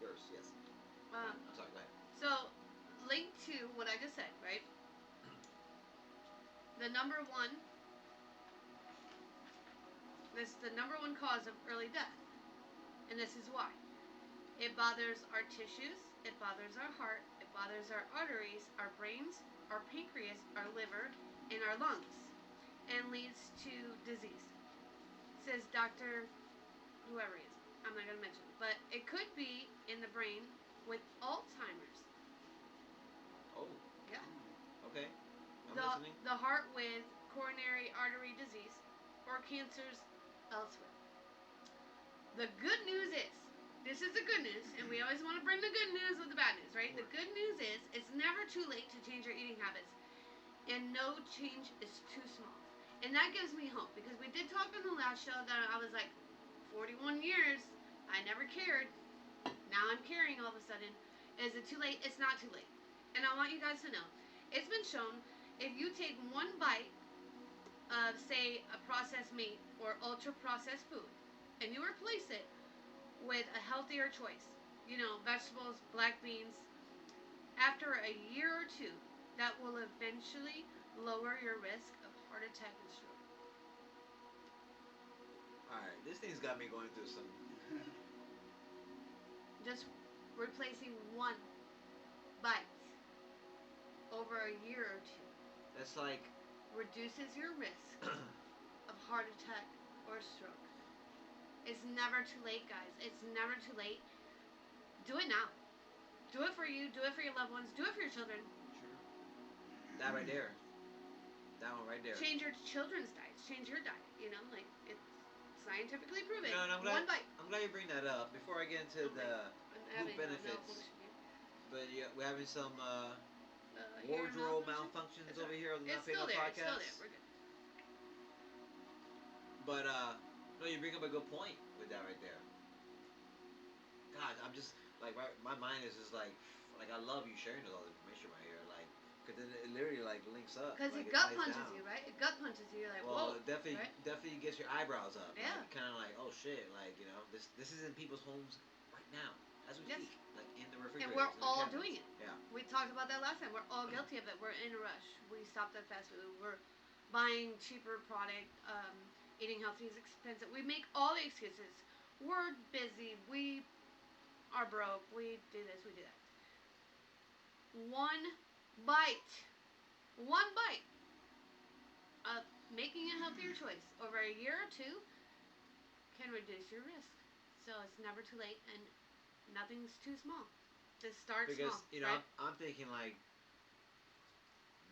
Yours, yes. Um, I'm sorry. Go ahead. So, linked to what I just said, right? The number one. This is the number one cause of early death, and this is why. It bothers our tissues. It bothers our heart. It bothers our arteries, our brains, our pancreas, our liver, and our lungs, and leads to disease. Says Dr. whoever he is. I'm not gonna mention, but it could be in the brain with Alzheimer's. Oh, Yeah. okay. I'm listening. The heart with coronary artery disease or cancers elsewhere. The good news is, this is the good news, and we always want to bring the good news with the bad news, right? The good news is, it's never too late to change your eating habits, and no change is too small. And that gives me hope, because we did talk on the last show that I was like, 41 years, I never cared. Now I'm caring all of a sudden. Is it too late? It's not too late. And I want you guys to know, it's been shown, if you take one bite of, say, a processed meat or ultra processed food, and you replace it with a healthier choice, vegetables, black beans, after a year or two, that will eventually lower your risk of heart attack and stroke. All right, this thing's got me going through some. Just replacing one bite over a year or two That's like, reduces your risk of heart attack or stroke. It's never too late, guys. It's never too late. Do it now. Do it for you. Do it for your loved ones. Do it for your children. sure. That right there. That one right there. Change your children's diets. Change your diet. You know, like it's scientifically proven. You know, and One bite. I'm glad you bring that up. Before I get into Okay. the I mean, benefits. malfunction here. But yeah, we're having some Hair wardrobe malfunction? malfunctions It's over here on the It's Not Paying still Up there. It's still podcast. there. We're good. But no, you bring up a good point with that right there. God, I'm just like my mind is just like I love you sharing all the information right here, like because it literally like links up. Because like, it it gut ties punches down. you, right? It gut punches you. You're like, Well, whoa. it definitely right? definitely gets your eyebrows up. Yeah. Like, kind of like, oh shit, like you know this is in people's homes right now as we Yes. speak, like in the refrigerator. And we're all doing it. Yeah. We talked about that last time. We're all guilty of it. We're in a rush. We stopped at fast food. We're buying cheaper product. Eating healthy is expensive. We make all the excuses. We're busy. We are broke. We do this. We do that. One bite. One bite of making a healthier choice over a year or two can reduce your risk. So it's never too late and nothing's too small. Just start Because small. you know right? I'm thinking like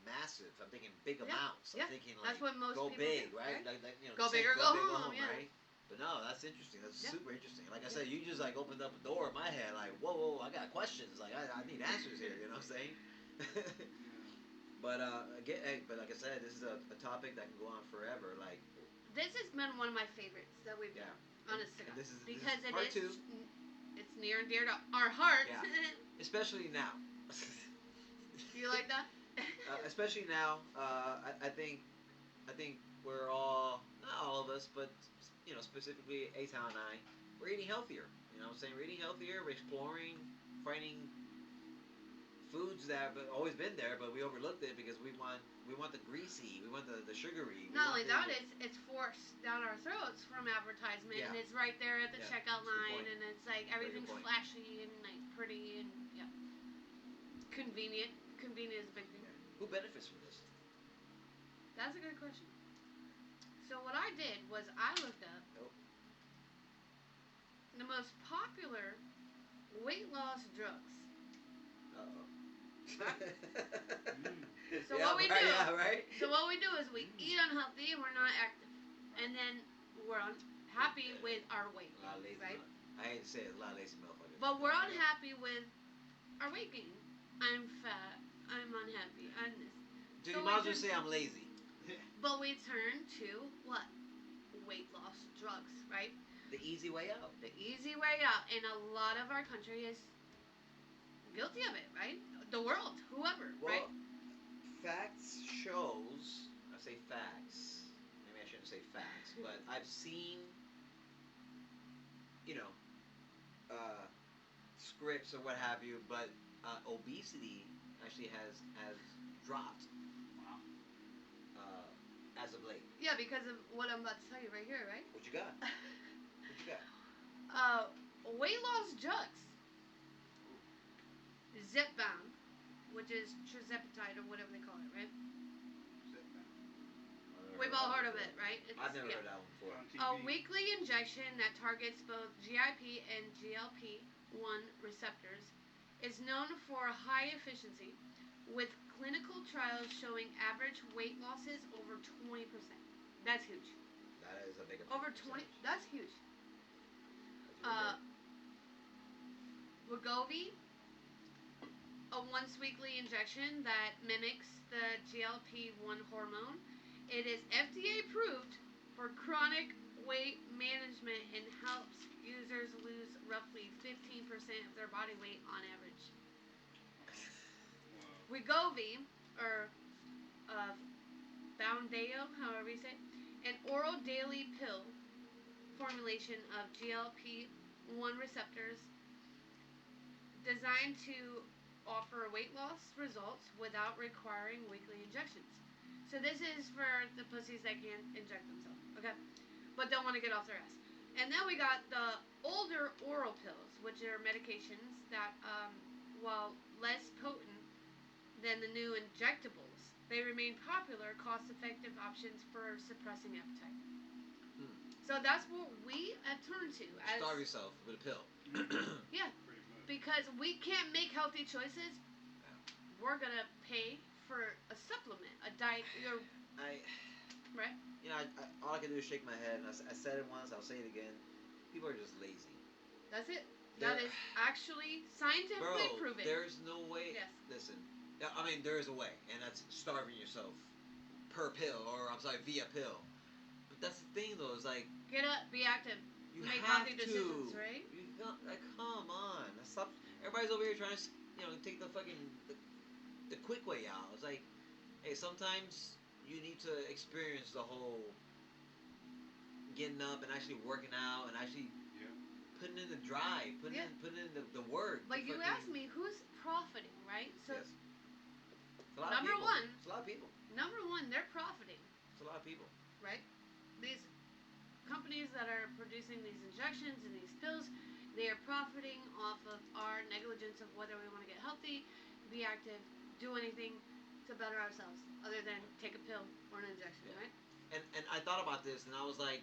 massive. I'm thinking big Yeah. amounts. I'm Yeah. thinking like That's what most go people big, do, right? right? Like you know, Go the big saying, or go big home, yeah. right? But no, that's interesting. That's Yeah. super interesting. Like I Yeah. said, you just like opened up a door in my head. Like whoa, I got questions. Like I need answers here. You know what I'm saying? But again, hey, but like I said, this is a topic that can go on forever. Like This has been one of my favorites that we've yeah, done on a cigar. and this is Because it part is two, it's near and dear to our hearts. Yeah. especially now. You like that? Especially now, I think we're all, not all of us, but you know, specifically A-Town and I, we're eating healthier. You know what I'm saying? We're eating healthier. We're exploring, finding foods that have always been there, but we overlooked it because we want the greasy, we want the sugary. Not only that, it's forced down our throats from advertisement, and Yeah. it's right there at the Yeah, checkout that's a good line, point. and it's like Very good everything's point. flashy and like pretty and yeah, convenient. Convenient is a big thing. Who benefits from this? That's a good question. So what I did was I looked up Oh. the most popular weight loss drugs. Uh-oh. So Yeah, what we right, do- Yeah, right? So what we do is we eat unhealthy and we're not active, and then we're unhappy with our weight, A lot of lazy, right? I hate to say it, a lot of lazy motherfuckers. But we're unhappy with our weight gain. I'm fat. I'm unhappy. I'm this. Dude, so you we might as well just- say I'm lazy. But we turn to what? Weight loss drugs, right? The easy way out. The easy way out, and a lot of our country is guilty of it, right? The world, whoever, Well, right? facts shows. I say facts. Maybe I shouldn't say facts, but I've seen, you know, scripts or what have you. But obesity actually has dropped Wow. as of late. Yeah, because of what I'm about to tell you right here, right? What you got? What you got? Weight loss drugs. Zepbound, which is tirzepatide or whatever they call it, right? We've all heard of it, right? I've never yeah. heard that one before. On A TV. weekly injection that targets both GIP and GLP-1 receptors is known for high efficiency, with clinical trials showing average weight losses over 20%. That's huge. That is a big. Over 20. That's huge. Wegovy, a once weekly injection that mimics the GLP-1 hormone. It is FDA approved for chronic weight management and helps users lose roughly 15% of their body weight on average. Wow. Wegovy, or Boundeo, however you say it, an oral daily pill formulation of GLP-1 receptors designed to offer weight loss results without requiring weekly injections. So this is for the pussies that can't inject themselves, okay? But don't want to get off their ass. And then we got the older oral pills, which are medications that, while less potent than the new injectables, they remain popular, cost-effective options for suppressing appetite. Hmm. So that's what we turn to as Starve yourself with a pill. yeah, Pretty much. because we can't make healthy choices. We're gonna pay for a supplement, a diet. I, Right. you know, all I can do is shake my head, and I said it once, I'll say it again. People are just lazy. That's it. That is actually scientifically Bro, proven. there's no way. Yes. Listen, I mean, there is a way, and that's starving yourself per pill, or I'm sorry, via pill. But that's the thing, though. Is like Get up, be active, you make have healthy to. decisions, right? You got, like, come on. Stop. Everybody's over here trying to, take the fucking the quick way out. It's like, hey, sometimes you need to experience the whole getting up and actually working out and actually Yeah. putting in the drive, putting in the work. Like the you fucking- asked me, who's profiting, right? So Yes. It's a lot Number of people. one. It's a lot of people. number one, they're profiting, It's a lot of people. right? These companies that are producing these injections and these pills, they are profiting off of our negligence of whether we want to get healthy, be active, do anything to better ourselves, other than take a pill or an injection, Yeah. right? And I thought about this, and I was like,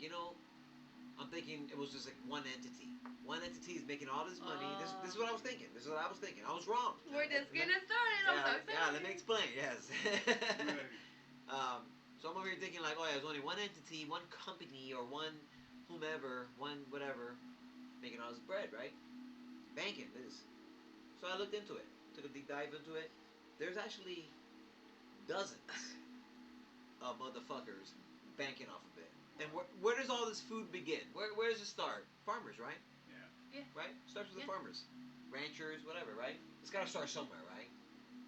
I'm thinking it was just like one entity. One entity is making all this money. This is what I was thinking. This is what I was thinking. I was wrong. We're just Let- getting started. I'm so yeah, excited. yeah, let me explain. Yes. Right. So I'm over here thinking like, oh yeah, there's only one entity, one company, or one whomever, one whatever, making all this bread, right? Banking this. So I looked into it, took a deep dive into it. There's actually dozens of motherfuckers banking off of it. And where does all this food begin? Where does it start? Farmers, right? Yeah. Right? Starts with the Yeah. farmers, ranchers, whatever, right? It's got to start somewhere, right?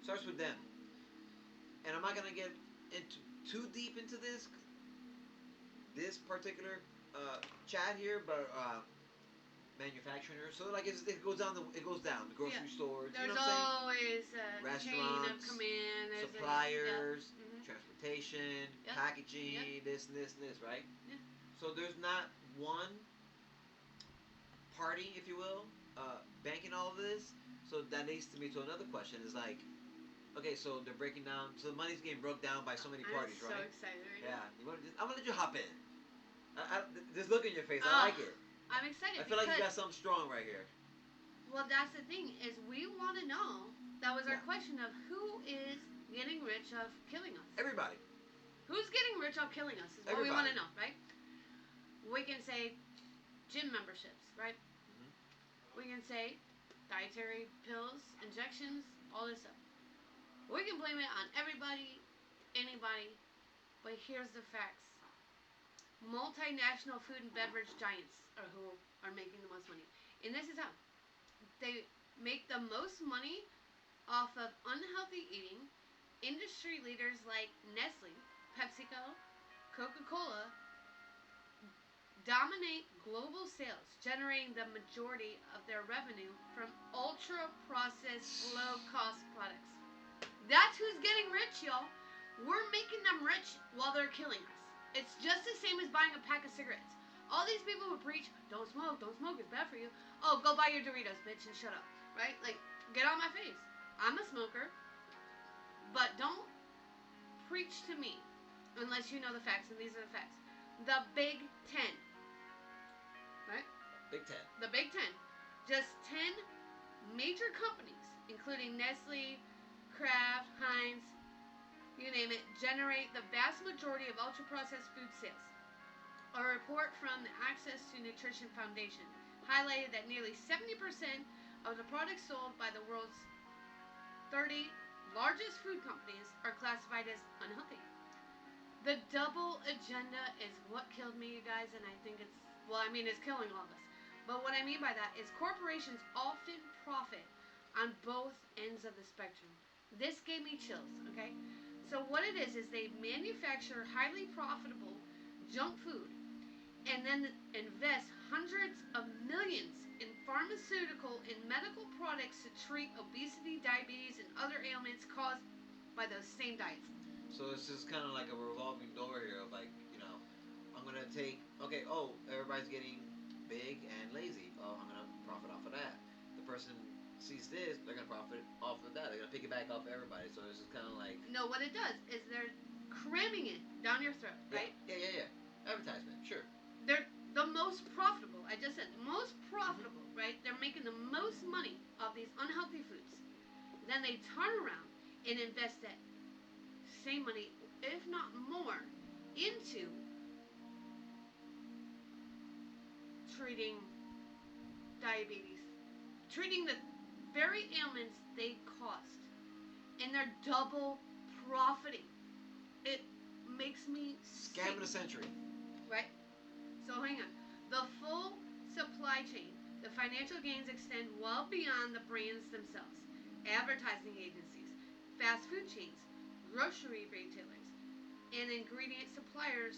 Starts with them. And I'm not gonna get into too deep into this particular chat here, but manufacturer. So like it goes down it goes down the grocery stores. There's You know what I'm saying? always a chain of Restaurants, command. There's Suppliers, Mhm. transportation, Yep. packaging, this and this and this, right? Yeah. So there's not one party, if you will, banking all of this. So that leads to me to another question: is like, okay, so they're breaking down. So the money's getting broke down by so many parties, I'm right? so excited right Yeah. now. I'm gonna let you hop in. This look in your face, I Ah, like it. I'm excited I feel like because, you got something strong right here. well, that's the thing is we want to know. That was our Yeah. question of who is getting rich of killing us. Everybody. Who's getting rich of killing us is what we want Everybody. to know, right? We can say gym memberships, right? Mhm. We can say dietary pills, injections, all this stuff. We can blame it on everybody, anybody, but here's the facts. Multinational food and beverage giants are who are making the most money. And this is how. They make the most money off of unhealthy eating. Industry leaders like Nestle, PepsiCo, Coca-Cola dominate global sales, generating the majority of their revenue from ultra-processed, low-cost products. That's who's getting rich, y'all. We're making them rich while they're killing us. It's just the same as buying a pack of cigarettes. All these people who preach, don't smoke, it's bad for you. Oh, go buy your Doritos, bitch, and shut up. Right? Like, get on my face. I'm a smoker, but don't preach to me unless you know the facts, and these are the facts. The Big Ten. Right? Big Ten. The Big Ten. Just 10 major companies, including Nestle, Kraft, Heinz, you name it, generate the vast majority of ultra-processed food sales. A report from the Access to Nutrition Foundation highlighted that nearly 70% of the products sold by the world's 30 largest food companies are classified as unhealthy. The double agenda is what killed me, you guys, and I think it's killing all of us. But what I mean by that is corporations often profit on both ends of the spectrum. This gave me chills, okay? So what it is they manufacture highly profitable junk food and then invest hundreds of millions in pharmaceutical and medical products to treat obesity, diabetes, and other ailments caused by those same diets. So it's just kind of like a revolving door here of like, I'm gonna take. Okay. Oh, everybody's getting big and lazy. Oh, I'm gonna profit off of that. The person sees this, they're gonna profit off of that. They're gonna pick it back off everybody. So it's just kind of like No, what it does is they're cramming it down your throat, right? yeah. Advertisement, sure. They're the most profitable. I just said most profitable, right? They're making the most money off these unhealthy foods. Then they turn around and invest that same money, if not more, into treating diabetes, treating the very ailments they caused, and they're double profiting. It makes me Scam of the sick, century. right? So hang on. The full supply chain, the financial gains extend well beyond the brands themselves. Advertising agencies, fast food chains, grocery retailers, and ingredient suppliers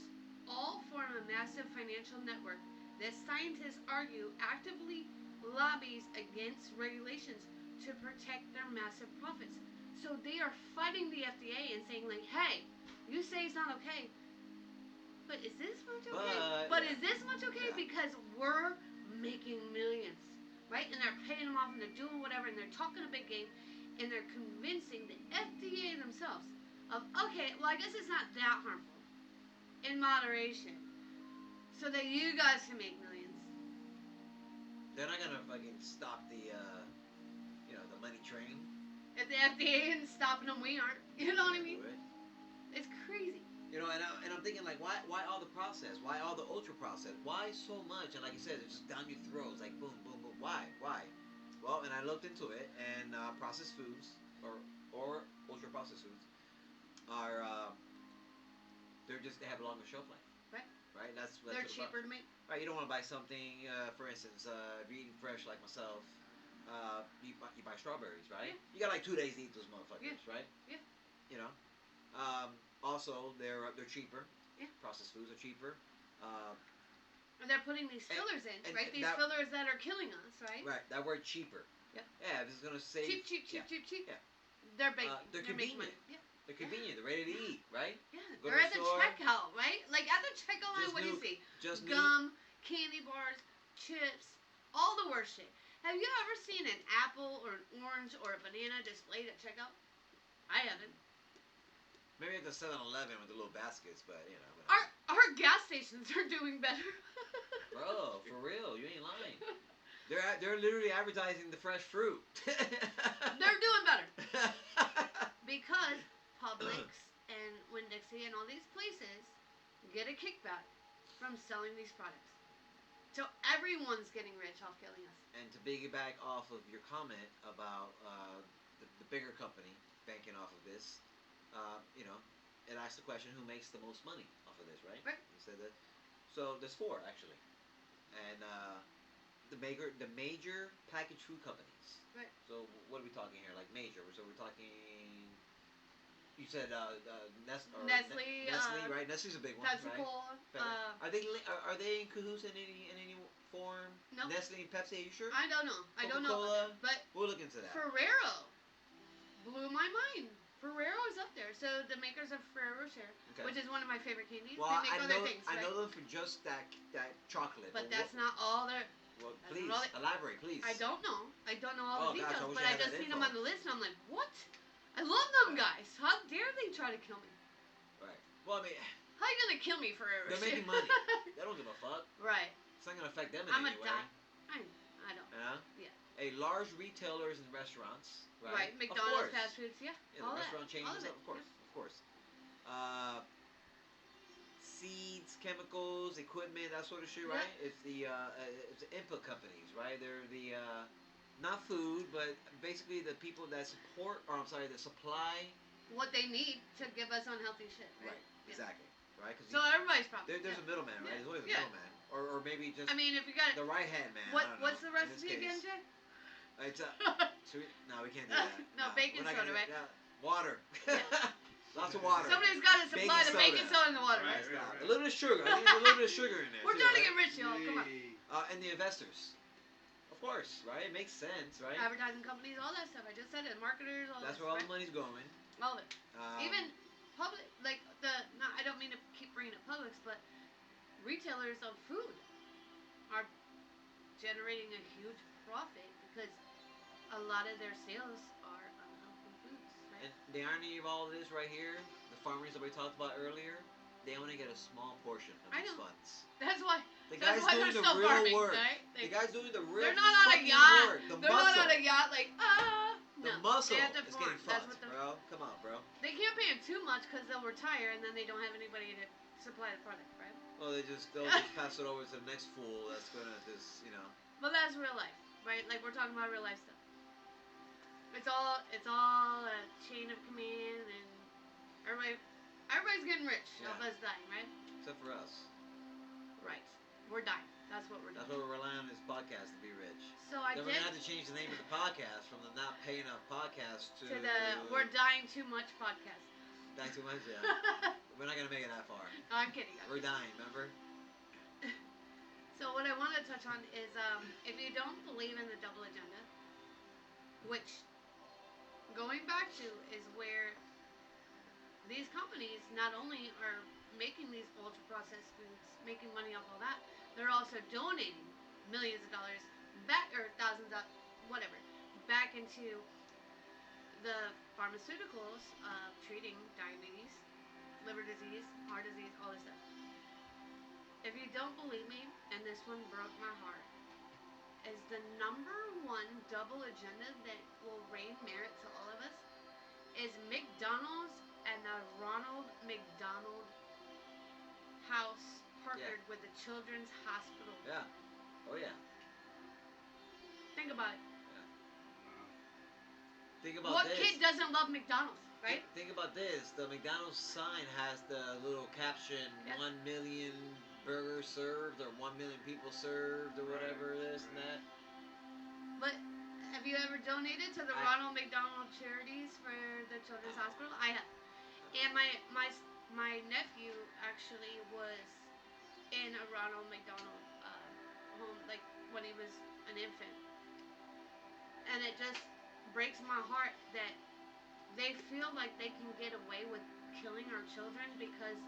all form a massive financial network that scientists argue actively lobbies against regulations to protect their massive profits. So they are fighting the FDA and saying like, "Hey, you say it's not okay, but is this much okay? But Yeah. is this much okay? Yeah. Because we're making millions, right? And they're paying them off and they're doing whatever and they're talking a big game and they're convincing the FDA themselves of, okay, well, I guess it's not that harmful in moderation so that you guys can make millions." They're not gonna fucking stop the the money train. If the FDA isn't stopping them, we aren't. You know what I mean? It's crazy. And I'm thinking like, why all the process? Why all the ultra process? Why so much? And like you said, it's just down your throats, like boom, boom, boom. Why? Well, and I looked into it, and processed foods or ultra processed foods are they have a longer shelf life. Right. Right. That's They're what cheaper to make. Right. You don't want to buy something. For instance, if you're eating fresh like myself, you buy strawberries, right? Yeah. You got like 2 days to eat those motherfuckers, right? Yeah. You know. Also, they're cheaper. Yeah. Processed foods are cheaper. And they're putting these fillers in, and right? These that- fillers that are killing us, right? Right. That word cheaper. Yep. Yeah. This is gonna save. Cheap. Yeah. They're big. They're making convenient. money. Yeah. They're convenient. They're ready to eat, right? Yeah. Go They're to at the the store. checkout, right? Like at the checkout line, Just what do you new- see? Just need. Gum, candy bars, chips, all the worst shit. Have you ever seen an apple or an orange or a banana displayed at checkout? I haven't. Maybe at the 7-Eleven with the little baskets, but you know. Our gas stations are doing better. Bro, for real, you ain't lying. They're literally advertising the fresh fruit. They're doing better because Publix and Winn-Dixie and all these places get a kickback from selling these products. So everyone's getting rich off killing us. And to piggyback off of your comment about the bigger company banking off of this, it asks the question, who makes the most money off of this, right? Right. You said that. So there's 4 actually, and the major packaged food companies. Right. So what are we talking here? Like major? So we're talking. You said Nestle, Nestle, right? Nestle's a big one, right? PepsiCo. Are they in cahoots in any form? No. Nestle and Pepsi, are you sure? I don't know. I don't know. Coca-Cola? But We'll look into that. Ferrero blew my mind. Ferrero is up there. So the makers of Ferrero Rocher, Okay. which is one of my favorite candies, Well, they make other things, I right? know them for just that chocolate. But that's not all there. Well, that's please not all elaborate, please. I don't know. I don't know all Oh, the gosh, I details, wish but I I had just that seen them info. on the list, and I'm like, what? I love them guys. How dare they try to kill me? Right. Well, I mean, How you gonna kill me, Ferrero they're Rocher? making money. They don't give a fuck. Right. It's not gonna affect them in I'm any a way. I don't. Yeah. A large retailers and restaurants. Right. McDonald's, Of course. fast foods, yeah. Yeah, all the that. restaurant chains, all of it. of course, of course. Seeds, chemicals, equipment, that sort of shit, right? Yeah. It's the input companies, right? They're the not food, but basically the people that support, or I'm sorry, that supply. What they need to give us unhealthy shit, right? Yeah. Exactly. Right. Because So everybody's profit. there's a middleman, right? Yeah. There's always a Yeah. middleman, or maybe just I mean, if you got the right hand man. I what don't what's know, the in this recipe again, case. Jay? It's no, we can't do that. No, baking we're not soda, gonna do- right? yeah, water. Yeah. Lots of water. Somebody's got to supply Baking the baking soda. soda in the water, Right, right? right. A little bit of sugar. I think there's a little bit of sugar in there. We're too, trying to right? get rich, y'all. Come on. And the investors. Of course, right? It makes sense, right? Advertising companies, all that stuff. I just said it. Marketers, all That's that where all right? the money's going. All of it. Um, Even public, like I don't mean to keep bringing up Publix, but retailers of food are generating a huge profit because a lot of their sales are unhealthy foods, right? And the irony of all of this right here, the farmers that we talked about earlier, they only get a small portion of I these know. funds. That's why. The That's guy's why doing they're the still real farming, work. right? The guy's doing the real They're not on a fucking yacht. work. The They're muscle. not on a yacht like The no. muscle They have to is farm. getting That's fucked, what they're. bro. Come on, bro. They can't pay them too much because they'll retire and then they don't have anybody to supply the product, right? Well, they'll just pass it over to the next fool that's gonna just, But that's real life, right? Like we're talking about real life stuff. It's all a chain of command and everybody's getting rich Yeah. of us dying, right? Except for us. Right. We're dying. That's what we're That's doing. what we're relying on this podcast to be rich. So I Then we're did gonna have to change the name of the podcast from the Not Pay Enough podcast to to the We're Dying Too Much podcast. Die Too Much. Yeah. We're not gonna make it that far. No, I'm kidding. We're dying. Remember? So what I want to touch on is if you don't believe in the double agenda, which going back to is where these companies not only are making these ultra processed foods, making money off all that, they're also donating millions of dollars back or thousands of whatever back into the pharmaceuticals of treating diabetes, liver disease, heart disease, all this stuff. If you don't believe me, and this one broke my heart, is the number one double agenda that will reign merit to all of us is McDonald's and the Ronald McDonald House partnered with the Children's Hospital. Yeah. Oh yeah. Think about it. Think about What this. kid doesn't love McDonald's, right? Think about this. The McDonald's sign has the little caption, Yeah. 1 million burgers served, or 1 million people served, or whatever, this and that. But have you ever donated to the Ronald McDonald Charities for the Children's Hospital? I have. And my nephew actually was in a Ronald McDonald home, like when he was an infant. And it just breaks my heart that they feel like they can get away with killing our children because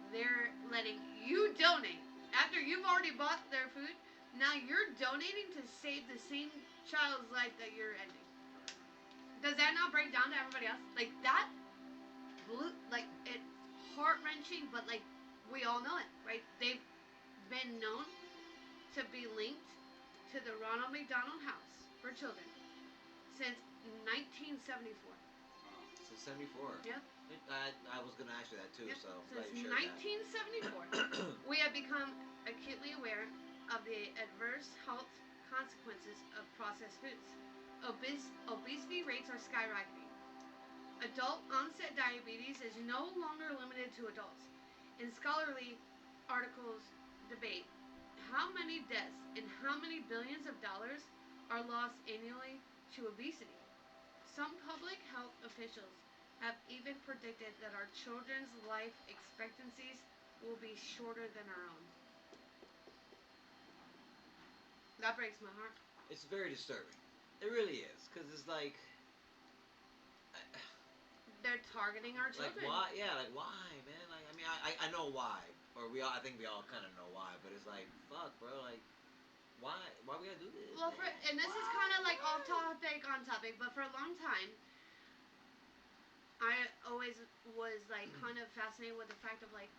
they're letting you donate. After you've already bought their food, now you're donating to save the same child's life that you're ending. Does that not break down to everybody else? Like that like it's heart-wrenching, but like we all know it, right? They've been known to be linked to the Ronald McDonald House for Children since 1974. Since 74. Yep. I was gonna ask you that too, Yep. so glad Since you shared 1974, we have become acutely aware of the adverse health consequences of processed foods. Obesity rates are skyrocketing. Adult onset diabetes is no longer limited to adults. And scholarly articles debate how many deaths and how many billions of dollars are lost annually to obesity. Some public health officials have even predicted that our children's life expectancies will be shorter than our own. That breaks my heart. that. It's very disturbing. It really is, because it's like, They're targeting our children. why? Yeah, like why, man? Like, I mean, I know why, or I think we all kind of know why, but it's like, fuck, bro, like, why we gotta do this? Well, and this is kind of like off topic, on topic, but for a long time, I always was like kind of fascinated with the fact of like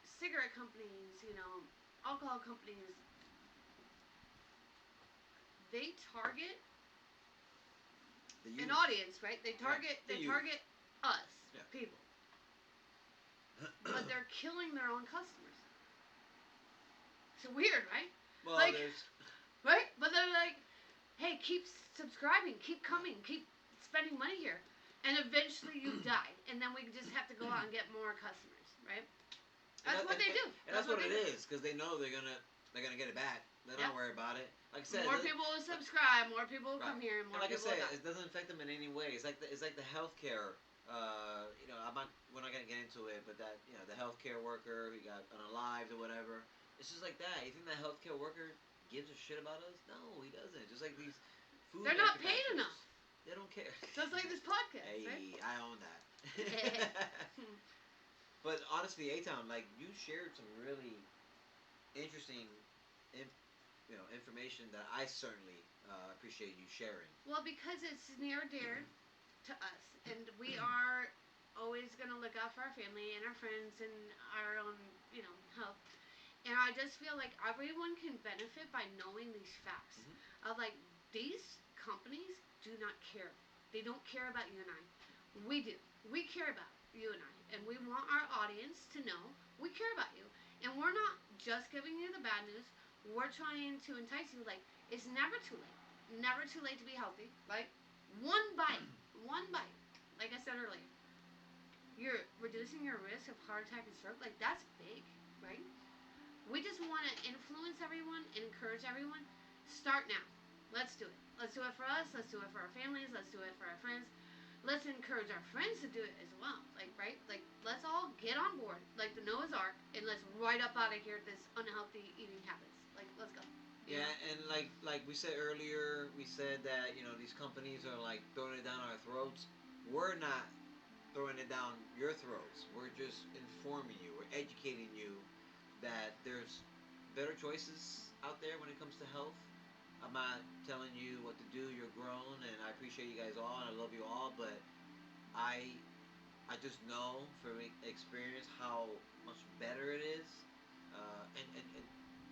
cigarette companies, alcohol companies. They target The an youth. audience, right? They target the they youth. target us, Yeah. people, but they're killing their own customers. It's weird, right? Well, like- there's Right? But they're like, hey, keep subscribing, keep coming, keep spending money here. And eventually you die. And then we just have to go out and get more customers, right? That's what they do. And that's what they it do. is, because they know they're gonna get it back. They're not Yep. worried about it. Like I said, More people will subscribe, more people will come Right. here, and more and like I people will said, die. it doesn't affect them in any way. It's like the healthcare. We're not gonna get into it, but that the healthcare worker who got unalived or whatever. It's just like that. You think that healthcare worker gives a shit about us? No, he doesn't. Just like these food. They're not paid manufacturers. enough. They don't care. Just like this podcast, Hey, right? I own that. But honestly, A-Town, like, you shared some really interesting information that I certainly appreciate you sharing. Well, because it's near and dear to us, and we are always gonna look out for our family and our friends and our own, health. And I just feel like everyone can benefit by knowing these facts. Mhm. Of like these companies do not care. They don't care about you and I. We do. We care about you and I, and we want our audience to know we care about you. And we're not just giving you the bad news. We're trying to entice you. Like it's never too late. Never too late to be healthy. Right? One bite. One bite. Like I said earlier, you're reducing your risk of heart attack and stroke. Like that's big, right? We just want to influence everyone and encourage everyone. Start now. Let's do it. Let's do it for us. Let's do it for our families. Let's do it for our friends. Let's encourage our friends to do it as well. Like, right? Like, let's all get on board, like the Noah's Ark, and let's right up out of here this unhealthy eating habits. Like, let's go. Yeah, and like we said earlier, we said that these companies are like throwing it down our throats. We're not throwing it down your throats. We're just informing you. We're educating you that there's better choices out there when it comes to health. I'm not telling you what to do. You're grown, and I appreciate you guys all, and I love you all. But I I just know from experience how much better it is. And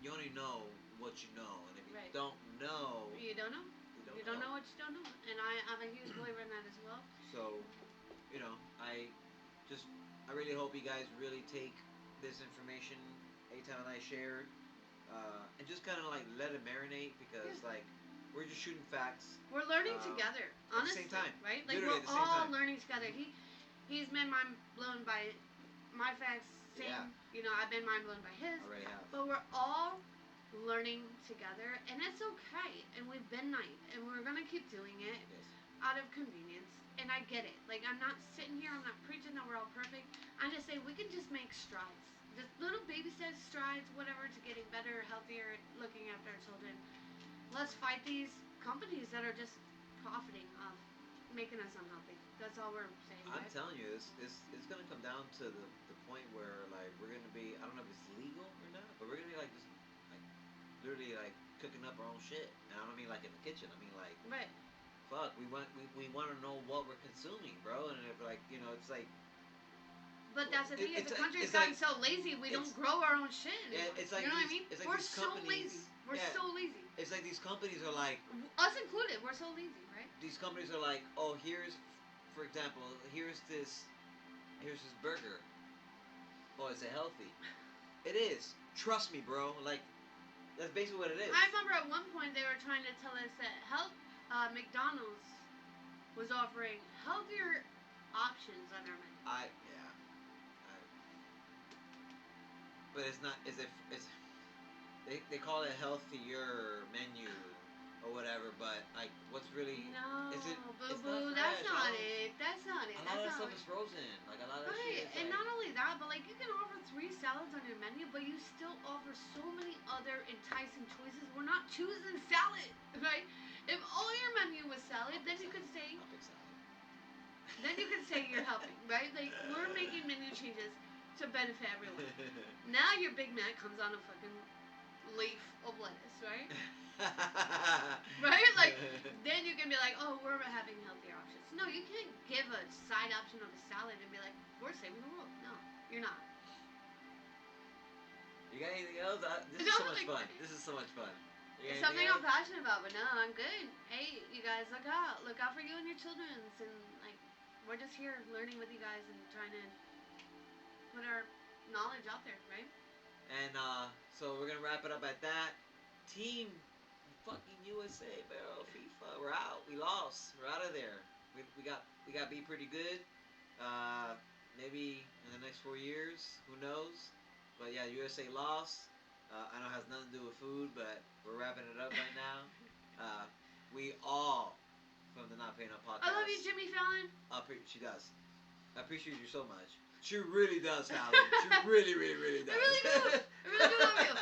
you only know what you know, and if you Right. don't know, You don't know. you don't You don't know. know what you don't know. And I'm a huge believer in that as well. So, I just I really hope you guys really take this information Eitan and I shared, and just kind of like let it marinate because Yeah. like we're just shooting facts We're learning um, together, at the honestly, same time. right? Like Literally we're at the same all time. learning together. He's been mind blown by my facts. Same, Yeah. I've been mind blown by his. Already have. But we're all learning together, and it's okay. And we've been nice, and we're gonna keep doing it Yes. out of convenience. And I get it. Like I'm not sitting here. I'm not preaching that we're all perfect. I just say we can just make strides, just little baby steps, strides, whatever, to getting better, healthier, looking after our children. Let's fight these companies that are just profiting off making us unhealthy. That's all we're saying, I'm right? telling you, it's gonna come down to the point where like we're gonna be I don't know if it's legal or not, but we're gonna be like just like literally like cooking up our own shit. And I don't mean like in the kitchen. I mean like Right. fuck, we want to know what we're consuming, bro. And if like it's like But that's the thing is it's the like country's it's gotten like so lazy we don't it's grow our own shit yeah, anymore. it's like You know what I these mean? it's like We're these so companies. lazy. We're Yeah, so lazy. it's like these companies are like Us included. We're so lazy, right? these companies are like, oh, for example, here's this burger. Oh, is it healthy? It is. Trust me, bro. Like that's basically what it is. I remember at one point they were trying to tell us that McDonald's was offering healthier options on their menu. But it's not. It's they call it healthier menu or whatever. But like, what's really No, is it? boo It's boo, not that's fresh. not it. That's not it. A lot of That's that not stuff it. is frozen. Like a lot of that Right, shit is and like. not only that, but like you can offer 3 salads on your menu, but you still offer so many other enticing choices. We're not choosing salad, right? If all your menu was salad, then you could say I'll pick salad. you're helping, right? Like we're making menu changes to benefit everyone. Now your Big Mac comes on a fucking leaf of lettuce, right? Right? Like then you can be like, oh, we're having healthier options. No, you can't give a side option of a salad and be like, we're saving the world. No, you're not. You got anything else? This is No, so much like- fun. This is so much fun. You got It's anything something I'm else? passionate about, but no, I'm good. Hey, you guys, look out. Look out for you and your children's. And, like, we're just here learning with you guys and trying to put our knowledge out there, right? And so we're gonna wrap it up at that. Team fucking USA, bro. FIFA, we're out. We lost. We're out of there. We got beat pretty good. Maybe in the next 4 years, who knows? But yeah, USA lost. I know it has nothing to do with food, but we're wrapping it up right now. We all from the Not Paying Up podcast. I love you, Jimmy Fallon. She does. I appreciate you so much. She really does, Fallon. She really, really, really does. I really do. I really do love you.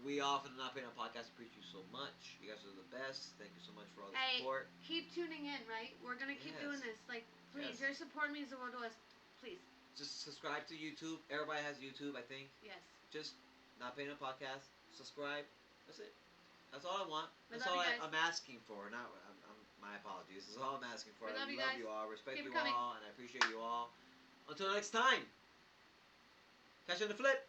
We all from the Not Paying Up podcast appreciate you so much. You guys are the best. Thank you so much for all the Hey, support. keep tuning in, right? We're going to keep Yes. doing this. Like, please, Yes. your support means the world to us. Please. Just subscribe to YouTube. Everybody has YouTube, I think. Yes. Just Not Paying Up podcast. subscribe. That's it. That's all I want. We That's love all you guys. I'm asking for. Not my apologies. That's all I'm asking for. We I love you love guys. you all. Respect Keep you it coming. all, and I appreciate you all. Until next time. Catch you on the flip.